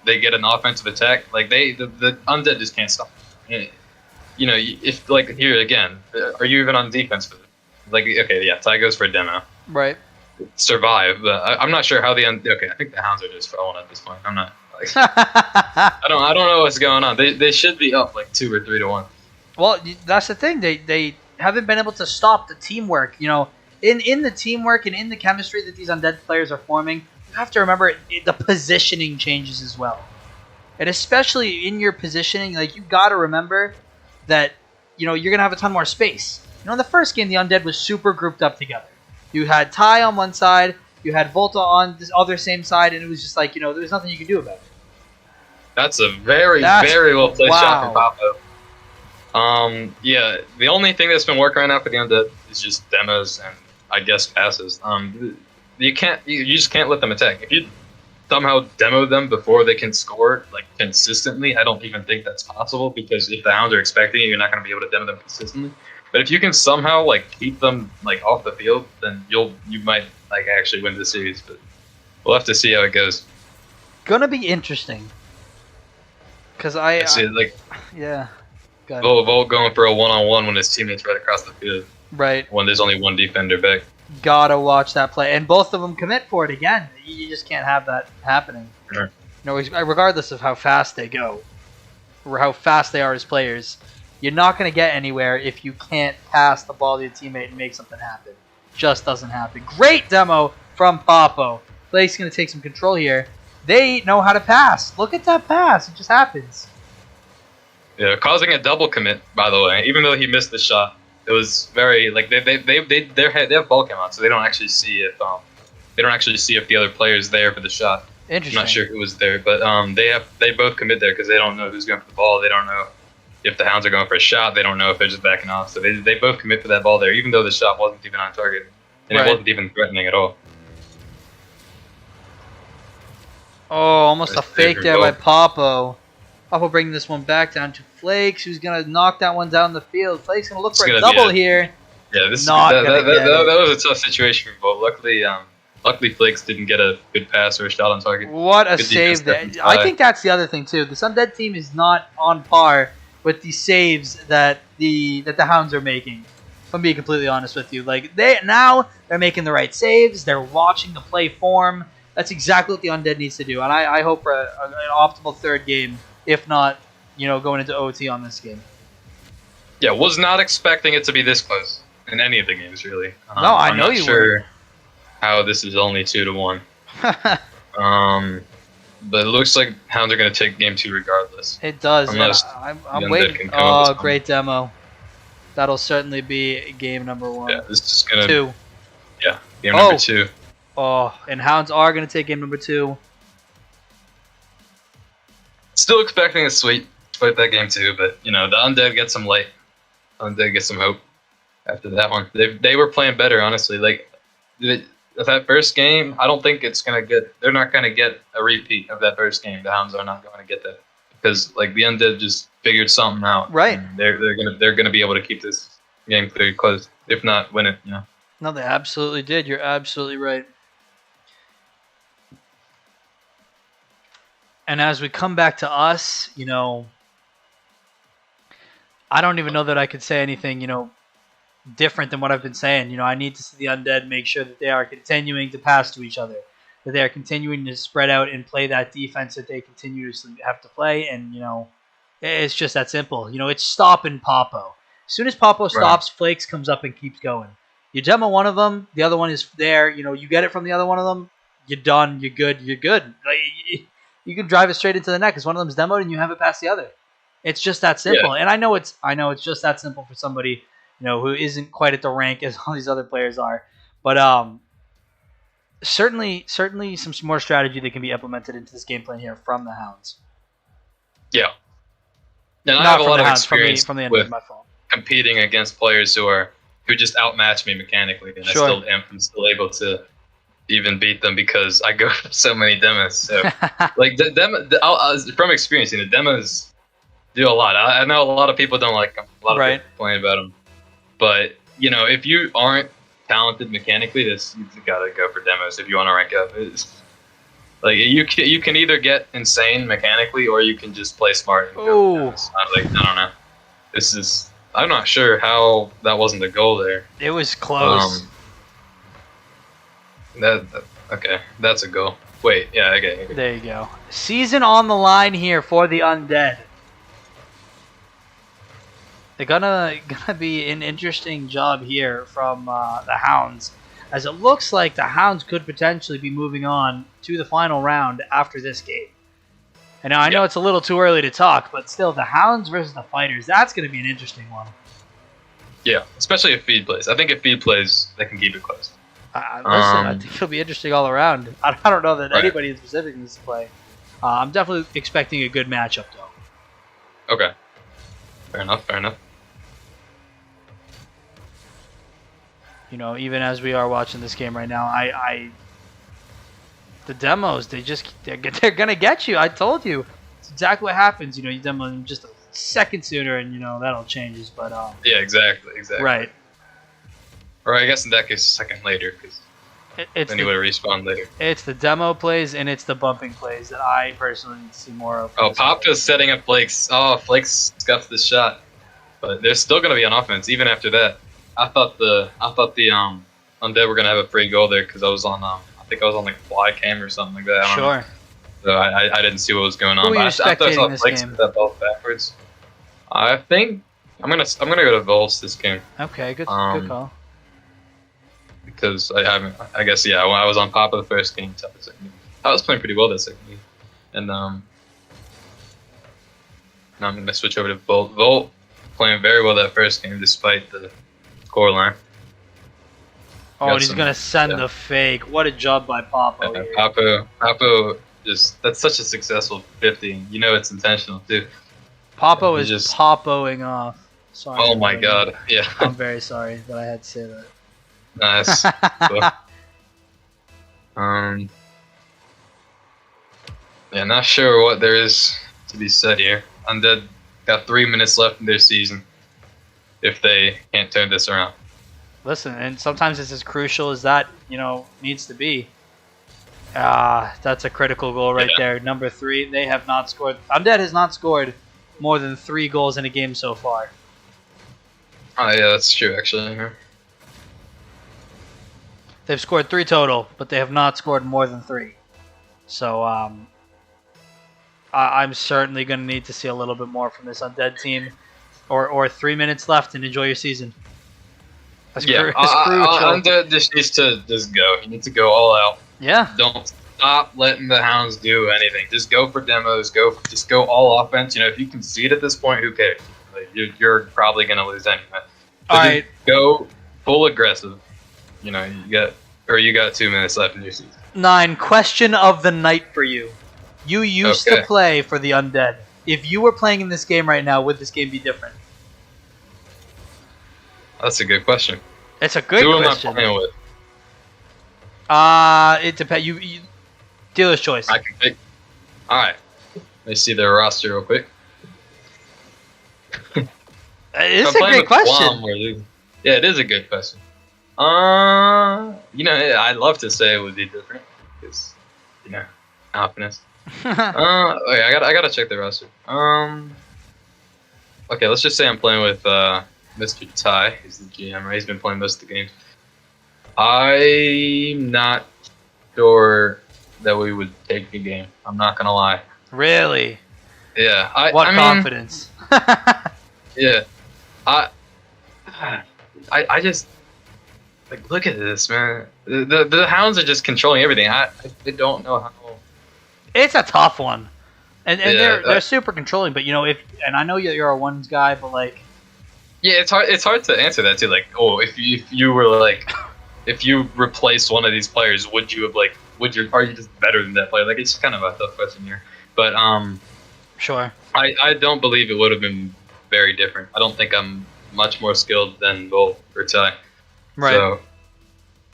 S2: they get an offensive attack, the Undead just can't stop. If here again, are you even on defense for them? Ty goes for a demo.
S1: Right.
S2: Survive, but I'm not sure how I think the Hounds are just falling at this point. I'm not. I don't know what's going on. They should be up 2 or 3 to 1.
S1: Well, that's the thing. They haven't been able to stop the teamwork. In the teamwork and in the chemistry that these Undead players are forming, you have to remember the positioning changes as well. And especially in your positioning, you got to remember that you're gonna have a ton more space. In the first game, the Undead was super grouped up together. You had Ty on one side, you had Volta on this other same side, and it was just there was nothing you could do about it.
S2: That's a very well placed shot from Papo. The only thing that's been working right now for the Undead is just demos and I guess passes. You just can't let them attack. If you somehow demo them before they can score consistently, I don't even think that's possible because if the Hounds are expecting it, you're not going to be able to demo them consistently. But if you can somehow keep them off the field, then you might actually win the series. But we'll have to see how it goes.
S1: Gonna be interesting. Cause I
S2: see it
S1: yeah.
S2: Volt going for a 1-on-1 when his teammate's right across the field.
S1: Right.
S2: When there's only one defender back.
S1: Gotta watch that play, and both of them commit for it again. You just can't have that happening.
S2: Sure.
S1: Regardless of how fast they go, or how fast they are as players. You're not going to get anywhere if you can't pass the ball to your teammate and make something happen. Just doesn't happen. Great demo from Papo. Blake's going to take some control here. They know how to pass. Look at that pass. It just happens.
S2: Yeah, causing a double commit, by the way. Even though he missed the shot, it was very they have ball cam on, so they don't actually see if the other player's there for the shot.
S1: Interesting.
S2: I'm not sure who was there, but they both commit there because they don't know who's going for the ball. They don't know if the Hounds are going for a shot. They don't know if they're just backing off. So they both commit for that ball there, even though the shot wasn't even on target. And it wasn't even threatening at all.
S1: Oh, almost a fake there by Papo. Papo bringing this one back down to Flakes, who's going to knock that one down the field. Flakes going to look for a double here.
S2: Yeah, that was a tough situation for both. Luckily, Flakes didn't get a good pass or a shot on target.
S1: What a save there. I think that's the other thing, too. The Undead team is not on par with the saves that the Hounds are making. If I'm being completely honest with you, they're making the right saves. They're watching the play form. That's exactly what the Undead needs to do, and I hope for an optimal third game, if not, going into OT on this game.
S2: Yeah, was not expecting it to be this close in any of the games, really.
S1: No, I know you were.
S2: I'm not sure how this is only 2-1. But it looks like Hounds are going to take game 2 regardless.
S1: It does. I'm waiting. Oh, great demo. That'll certainly be game number 1.
S2: Yeah, this is going to...
S1: 2.
S2: Yeah, game number 2.
S1: Oh, and Hounds are going to take game number 2.
S2: Still expecting a sweep that game 2, but, the Undead get some light. Undead get some hope after that one. They were playing better, honestly. That first game, I don't think it's gonna get. They're not gonna get a repeat of that first game. The Hounds are not going to get that because the Undead just figured something out.
S1: Right.
S2: They're gonna be able to keep this game pretty close, if not win it.
S1: No, they absolutely did. You're absolutely right. And as we come back to us, I don't even know that I could say anything, different than what I've been saying. I need to see the Undead make sure that they are continuing to pass to each other, that they are continuing to spread out and play that defense that they continuously have to play. And, it's just that simple. It's stopping Popo. As soon as Popo stops, Flakes comes up and keeps going. You demo one of them, the other one is there. You get it from the other one of them, you're done, you're good. Like, you can drive it straight into the net because one of them's demoed and you have it past the other. It's just that simple. Yeah. And I know it's just that simple for somebody who isn't quite at the rank as all these other players are. But certainly some more strategy that can be implemented into this game plan here from the Hounds.
S2: Yeah. And I have a lot of experience
S1: from the end
S2: with
S1: my fault.
S2: Competing against players who just outmatch me mechanically, and
S1: sure.
S2: I'm still able to even beat them because I go for so many demos. So, like from experience, the demos do a lot. I know a lot of people don't like them. A lot of people complain about them. But if you aren't talented mechanically, you gotta go for demos if you want to rank up. Like you can either get insane mechanically or you can just play smart. And go for demos. I don't know. I'm not sure how that wasn't the goal there.
S1: It was close.
S2: Okay, that's a goal. Wait, yeah, okay.
S1: There you go. Season on the line here for the Undead. They're gonna be an interesting job here from the Hounds, as it looks like the Hounds could potentially be moving on to the final round after this game. And now I know it's a little too early to talk, but still, the Hounds versus the Fighters, that's going to be an interesting one.
S2: Yeah, especially if Feed plays. I think if Feed plays, they can keep it close.
S1: I think it'll be interesting all around. I don't know that anybody in specific needs to play. I'm definitely expecting a good matchup, though.
S2: Okay. Fair enough.
S1: Even as we are watching this game right now, the demos, they're gonna get you. I told you, it's exactly what happens. You demo them just a second sooner, and that all changes. But
S2: yeah, exactly.
S1: Right.
S2: Or I guess in that case, a second later, because then you would respawn later.
S1: It's the demo plays and it's the bumping plays that I personally need to see more of.
S2: Oh, Papa's setting up Flakes. Oh, Flakes scuffed the shot, but they're still gonna be on offense even after that. I thought the Undead were gonna have a free goal there because I was on I think I was on like fly cam or something like that. I don't know. So I didn't see what was going on.
S1: Who are you expecting in this game?
S2: Put that ball backwards. I think I'm gonna go to Volts this game.
S1: Okay, good call.
S2: Because I guess when I was on Papa the first game, I was playing pretty well that second game, and now I'm gonna switch over to Volt. Volt playing very well that first game despite the scoreline.
S1: Oh, and he's gonna send the fake. What a job by Papo.
S2: Yeah, Papo that's such a successful 50. It's intentional too.
S1: Papo is just Papoing off. Sorry.
S2: Oh my god. Yeah.
S1: I'm very sorry that I had to say that.
S2: Nice. Yeah, not sure what there is to be said here. Undead got 3 minutes left in their season if they can't turn this around.
S1: Listen, and sometimes it's as crucial as that, needs to be. That's a critical goal right there. Number 3, they have not scored. Undead has not scored more than 3 goals in a game so far.
S2: Oh, yeah, that's true, actually.
S1: They've scored 3 total, but they have not scored more than 3. So, I'm certainly going to need to see a little bit more from this Undead team. Or 3 minutes left and enjoy your season. That's crucial.
S2: Undead just needs to just go. You need to go all out.
S1: Yeah.
S2: Don't stop letting the Hounds do anything. Just go for demos. Just go all offense. If you concede at this point, who cares? Like, you're probably going to lose anyway.
S1: All right.
S2: Go full aggressive. You got 2 minutes left in your season.
S1: 9, question of the night for you. You used to play for the Undead. If you were playing in this game right now, would this game be different?
S2: That's a good question.
S1: It's a good question.
S2: Who am I playing with?
S1: It depends. You dealer's choice.
S2: I can pick. All right. Let me see their roster real quick.
S1: It's a great question.
S2: Yeah, it is a good question. I'd love to say it would be different because, happiness. Okay, I gotta check the roster. Okay, let's just say I'm playing with Mr. Ty. He's the GM, right? He's been playing most of the games. I'm not sure that we would take the game. I'm not gonna lie.
S1: Really?
S2: Yeah.
S1: What
S2: I mean,
S1: confidence?
S2: yeah. I just like look at this, man. The Hounds are just controlling everything. I don't know how.
S1: It's a tough one, and
S2: Yeah,
S1: they're super controlling. But I know you're a ones guy, but like,
S2: yeah, it's hard to answer that too. Like, oh, if you were like, if you replaced one of these players, are you just better than that player? Like, it's kind of a tough question here. But
S1: sure.
S2: I don't believe it would have been very different. I don't think I'm much more skilled than Bull or Ty.
S1: Right.
S2: So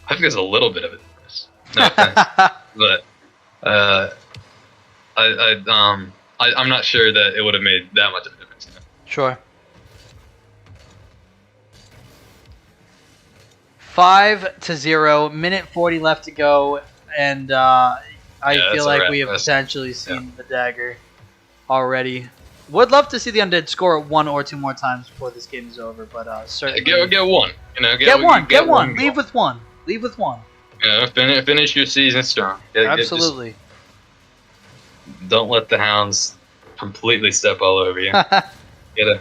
S2: I think there's a little bit of a difference. No offense. But I'm not sure that it would have made that much of a difference.
S1: Sure. 5-0, minute 40 left to go, and I feel like we have potentially seen the dagger already. Would love to see the Undead score one or two more times before this game is over, but certainly
S2: get one.
S1: Get one. Leave with one.
S2: Yeah, finish your season strong.
S1: Absolutely.
S2: Don't let the Hounds completely step all over you. Get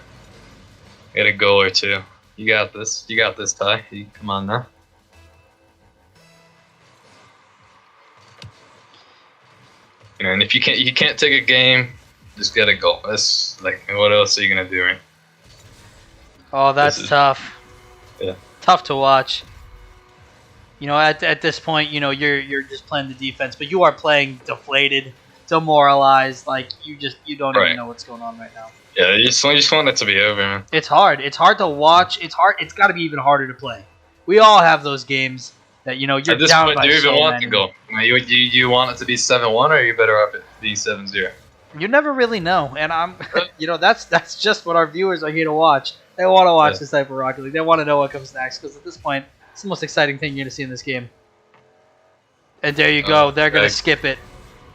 S2: a goal or two. You got this. You got this, Ty. Come on now. And if you can't take a game, just get a goal. That's like, what else are you gonna do, right?
S1: Oh, that's tough.
S2: Yeah.
S1: Tough to watch. At this point, you're just playing the defense, but you are playing deflated, demoralized. Like you don't even know what's going on right now.
S2: Yeah, you just want it to be over, man.
S1: It's hard. It's hard to watch. It's hard. It's got to be even harder to play. We all have those games that you're
S2: At this
S1: down
S2: point,
S1: by
S2: do you even
S1: so
S2: want
S1: many.
S2: to go? You want it to be 7-1, or are you better off it be 7-0?
S1: You never really know, and I'm, that's just what our viewers are here to watch. They want to watch this type of Rocket League. They want to know what comes next, because at this point, it's the most exciting thing you're gonna see in this game. And there you go. They're gonna skip it.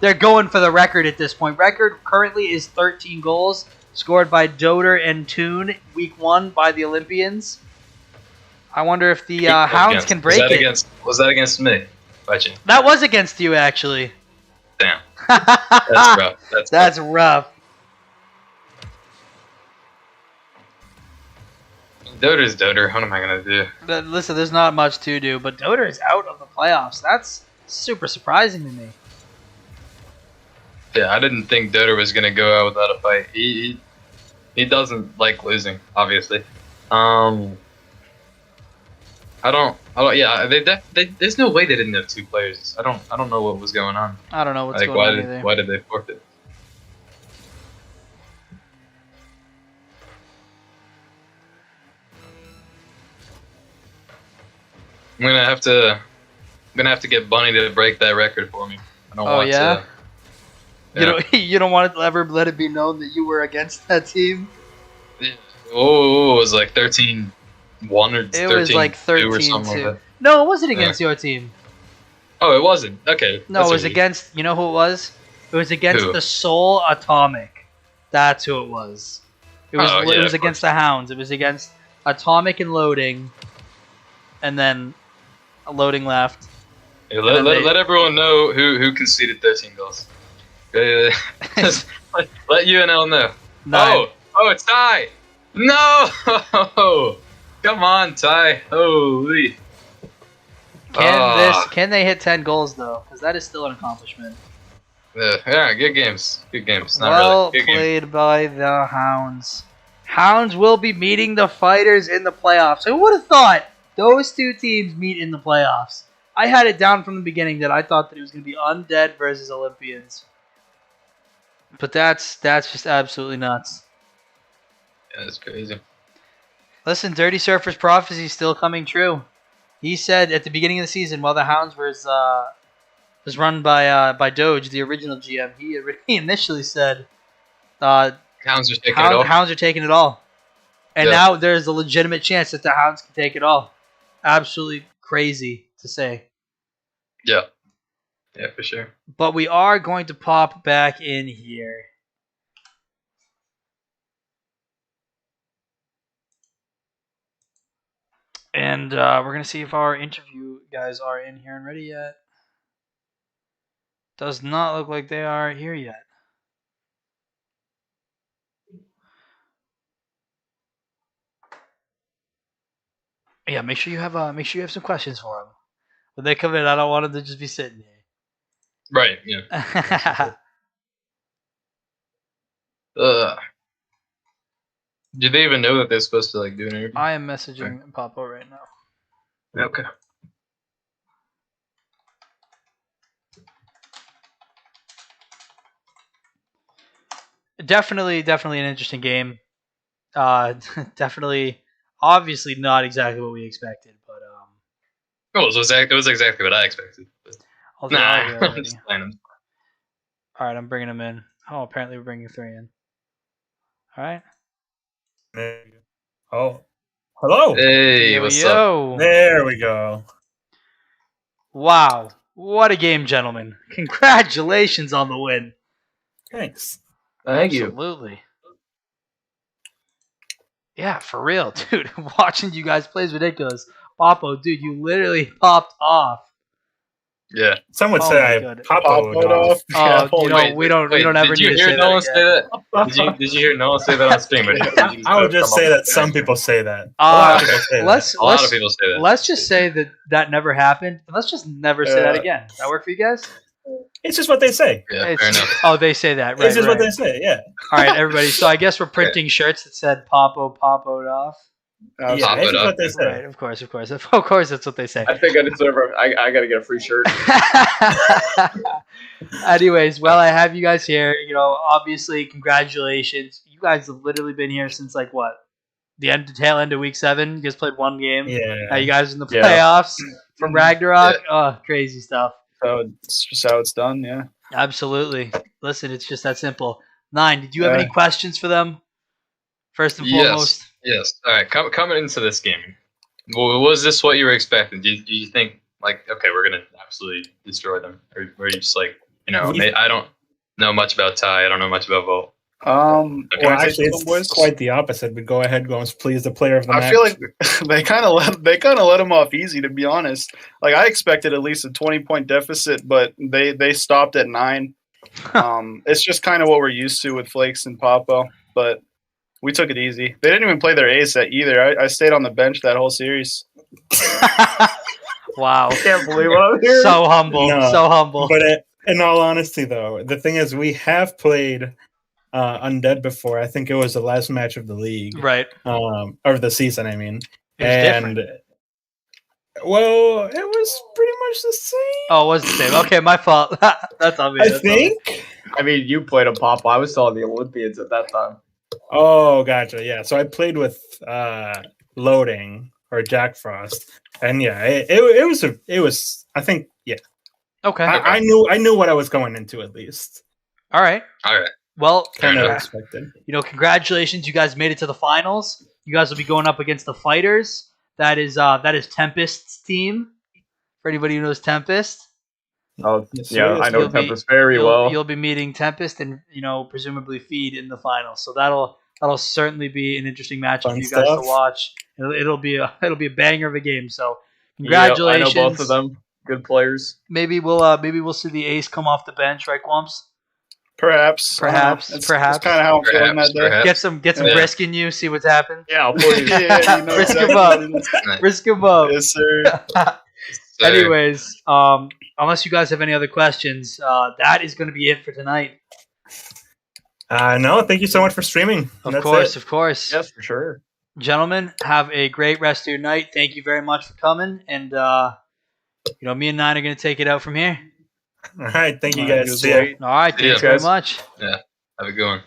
S1: They're going for the record at this point. Record currently is 13 goals. Scored by Doder and Toon, week 1 by the Olympians. I wonder if the Hounds can break it.
S2: Was that against me?
S1: That was against you, actually.
S2: Damn. That's rough.
S1: That's rough.
S2: Doder's Doder. What am I going to do?
S1: Listen, there's not much to do, but Doder is out of the playoffs. That's super surprising to me.
S2: Yeah, I didn't think Doder was going to go out without a fight. He doesn't like losing, obviously. I don't. Yeah, there's no way they didn't have 2 players. I don't know what was going on.
S1: I don't know what's going on either.
S2: Why did they forfeit? I'm gonna have to get Bunny to break that record for me. I don't want to.
S1: Yeah. You don't want to ever let it be known that you were against that team?
S2: Oh, it was like 13-1 or 13-2
S1: It was like 13-2
S2: or something like that.
S1: No, it wasn't against your team.
S2: Oh, it wasn't? Okay.
S1: No, it was against, you know who it was? It was against the Soul Atomic. That's who it was. It was against the Hounds. It was against Atomic and Loading. And then Loading left.
S2: Yeah, let everyone know who conceded 13 goals. Just let UNL know.
S1: 9.
S2: Oh, it's Ty. No! Come on, Ty. Holy.
S1: Can they hit 10 goals though? Because that is still an accomplishment.
S2: Yeah, good games. Good games. Not
S1: well
S2: really.
S1: played by the Hounds. Hounds will be meeting the Fighters in the playoffs. Who would have thought those 2 teams meet in the playoffs? I had it down from the beginning that I thought that it was going to be Undead versus Olympians. But that's just absolutely nuts.
S2: Yeah, that's crazy.
S1: Listen, Dirty Surfer's prophecy is still coming true. He said at the beginning of the season, while the Hounds was run by Doge, the original GM, he initially said,
S2: Hounds are taking it all.
S1: Hounds are taking it all. And now there's a legitimate chance that the Hounds can take it all. Absolutely crazy to say.
S2: Yeah. Yeah, for sure.
S1: But we are going to pop back in here. And we're going to see if our interview guys are in here and ready yet. Does not look like they are here yet. Yeah, make sure you have some questions for them. When they come in, I don't want them to just be sitting here.
S2: Right, yeah. Do they even know that they're supposed to like do an interview?
S1: I am messaging Papa right now.
S2: Okay.
S1: Definitely an interesting game. Definitely, obviously not exactly what we expected, but
S2: Oh, it was exactly what I expected. But...
S1: All right, I'm bringing them in. Oh, apparently we're bringing 3 in. All right.
S5: Oh, hello.
S2: Hey, what's up?
S5: There we go.
S1: Wow, what a game, gentlemen! Congratulations on the win.
S5: Thanks.
S3: Thank you.
S1: Absolutely. Yeah, for real, dude. Watching you guys play is ridiculous. Papo, dude, you literally popped off.
S2: Yeah.
S5: Some would say I popped off.
S1: We don't ever need to say that again.
S2: Did you hear no one say that on stream?
S5: I would just say that some people say that. A lot of people say that.
S2: A lot of people say that.
S1: Let's just say that never happened. Let's just never say that again. Does that work for you guys?
S5: It's just what they say.
S2: Yeah, fair enough.
S1: Oh, they say that, right?
S5: It's just what they say, yeah.
S1: All right, everybody. So I guess we're printing shirts that said "Popo'd off."
S5: Yeah, it's just what they say.
S1: Right, of course, that's what they say.
S6: I think I deserve. I got to get a free shirt.
S1: Anyways, well, I have you guys here. You know, obviously, congratulations. You guys have literally been here since like what? The tail end of week 7. You guys played 1 game.
S5: Yeah.
S1: Now you guys are in the playoffs from Ragnarok.
S2: Yeah.
S1: Oh, crazy stuff.
S6: So it's just how it's done, yeah.
S1: Absolutely. Listen, it's just that simple. 9, did you have any questions for them? First and foremost.
S2: Yes. All right. Coming into this game, was this what you were expecting? Do you think like, okay, we're gonna absolutely destroy them, or were you just like, I don't know much about Ty. I don't know much about Volt.
S5: Well, actually, it's quite the opposite. We go ahead, go and please the player of the match.
S6: I feel like they kind of let him off easy, to be honest. Like I expected at least a 20-point deficit, but they stopped at 9. It's just kind of what we're used to with Flakes and Popo, but we took it easy. They didn't even play their ace either. I stayed on the bench that whole series.
S1: Wow!
S6: I can't believe what I'm hearing.
S1: So humble, so humble.
S5: But in all honesty, though, the thing is, we have played Undead before. I think it was the last match of the league,
S1: right?
S5: Of the season, I mean.
S1: Different.
S5: Well, it was pretty much the same.
S1: Oh, it was the same. Okay, my fault. That's obvious.
S5: I think.
S6: I mean, you played a Pop. I was still on the Olympians at that time.
S5: Oh, gotcha. Yeah, so I played with Loading or Jack Frost, and yeah, it was. I think
S1: Okay.
S5: I knew what I was going into at least.
S1: All right. Well,
S5: kind of expected.
S1: Congratulations! You guys made it to the finals. You guys will be going up against the Fighters. That is Tempest's team. For anybody who knows Tempest.
S6: Oh, yeah, I know Tempest very well.
S1: You'll be meeting Tempest and presumably Feed in the finals. So that'll certainly be an interesting matchup for you guys to watch. It'll be a banger of a game. So congratulations!
S6: I know both of them. Good players.
S1: Maybe we'll see the ace come off the bench, right, Gwumps?
S6: Perhaps.
S1: That's
S6: kind of how I'm feeling that day.
S1: Get some brisk in you. See what's happened.
S6: Yeah, please.
S1: Brisk him up.
S6: Yes, sir.
S1: Anyways, unless you guys have any other questions, that is going to be it for tonight.
S5: No, thank you so much for streaming.
S1: Of course.
S6: Yes, for sure.
S1: Gentlemen, have a great rest of your night. Thank you very much for coming, and me and 9 are going to take it out from here.
S5: All right, thank you guys. See ya.
S1: All right, thanks very much.
S2: Yeah, have a good one.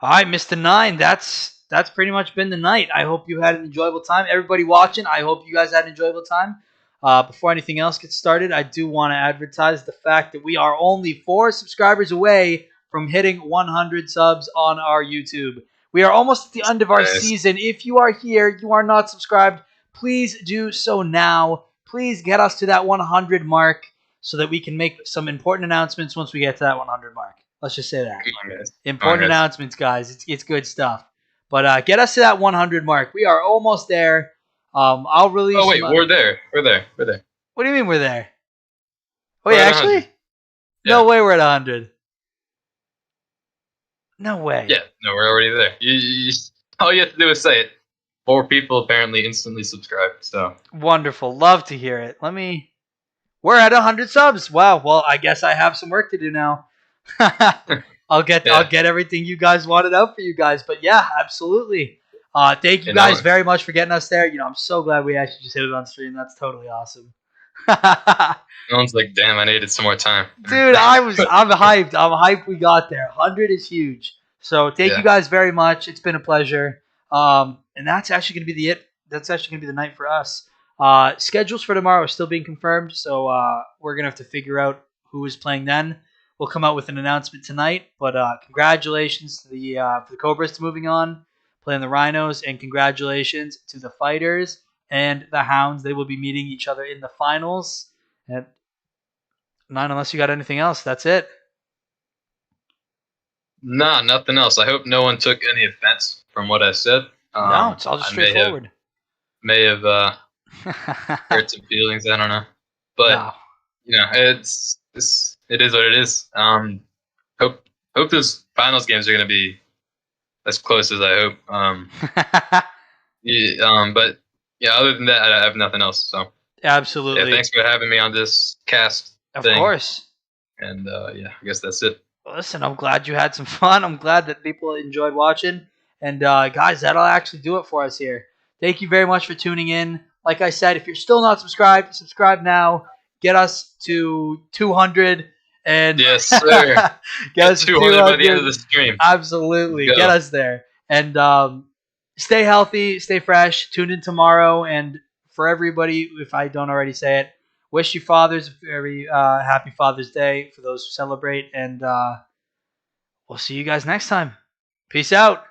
S1: All right, Mr. 9, that's pretty much been the night. I hope you had an enjoyable time. Everybody watching, I hope you guys had an enjoyable time. Before anything else gets started, I do want to advertise the fact that we are only 4 subscribers away from hitting 100 subs on our YouTube. We are almost at the end of our season. If you are here, you are not subscribed, please do so now. Please get us to that 100 mark. so that we can make some important announcements once we get to that 100 mark. Let's just say that.
S2: Come on, guys.
S1: Important announcements, guys. It's good stuff. But get us to that 100 mark. We are almost there. I'll release.
S2: Oh wait, we're there. We're there.
S1: What do you mean we're there? Oh
S2: We're
S1: yeah,
S2: at
S1: actually?
S2: 100.
S1: No
S2: Yeah.
S1: way we're at 100. No way.
S2: Yeah, no, we're already there. All you have to do is say it. 4 people apparently instantly subscribed. So
S1: Wonderful. Love to hear it. We're at 100 subs. Wow. Well, I guess I have some work to do now. I'll get everything you guys wanted out for you guys. But yeah, absolutely. Thank you guys very much for getting us there. I'm so glad we actually just hit it on stream. That's totally awesome.
S2: no one's like, damn, I needed some more time.
S1: Dude, I'm hyped. I'm hyped we got there. 100 is huge. So thank you guys very much. It's been a pleasure. And that's actually going to be That's actually going to be the night for us. Schedules for tomorrow are still being confirmed, so we're going to have to figure out who is playing then. We'll come out with an announcement tonight, but congratulations to for the Cobras to moving on, playing the Rhinos, and congratulations to the Fighters and the Hounds. They will be meeting each other in the finals. And 9, unless you got anything else, that's it.
S2: Nah, nothing else. I hope no one took any offense from what I said.
S1: No, it's all just straightforward.
S2: May have hurt some feelings. I don't know, but it is what it is. Hope those finals games are going to be as close as I hope. But yeah, other than that, I have nothing else. So
S1: absolutely.
S2: Yeah, thanks for having me on this cast.
S1: Of course.
S2: And I guess that's it.
S1: Listen, I'm glad you had some fun. I'm glad that people enjoyed watching. And guys, that'll actually do it for us here. Thank you very much for tuning in. Like I said, if you're still not subscribed, subscribe now. Get us to 200. And
S2: yes, sir.
S1: Get us
S2: 200 by the end of the stream.
S1: Absolutely. Get us there. And stay healthy, stay fresh. Tune in tomorrow. And for everybody, if I don't already say it, wish you fathers a very happy Father's Day for those who celebrate. And we'll see you guys next time. Peace out.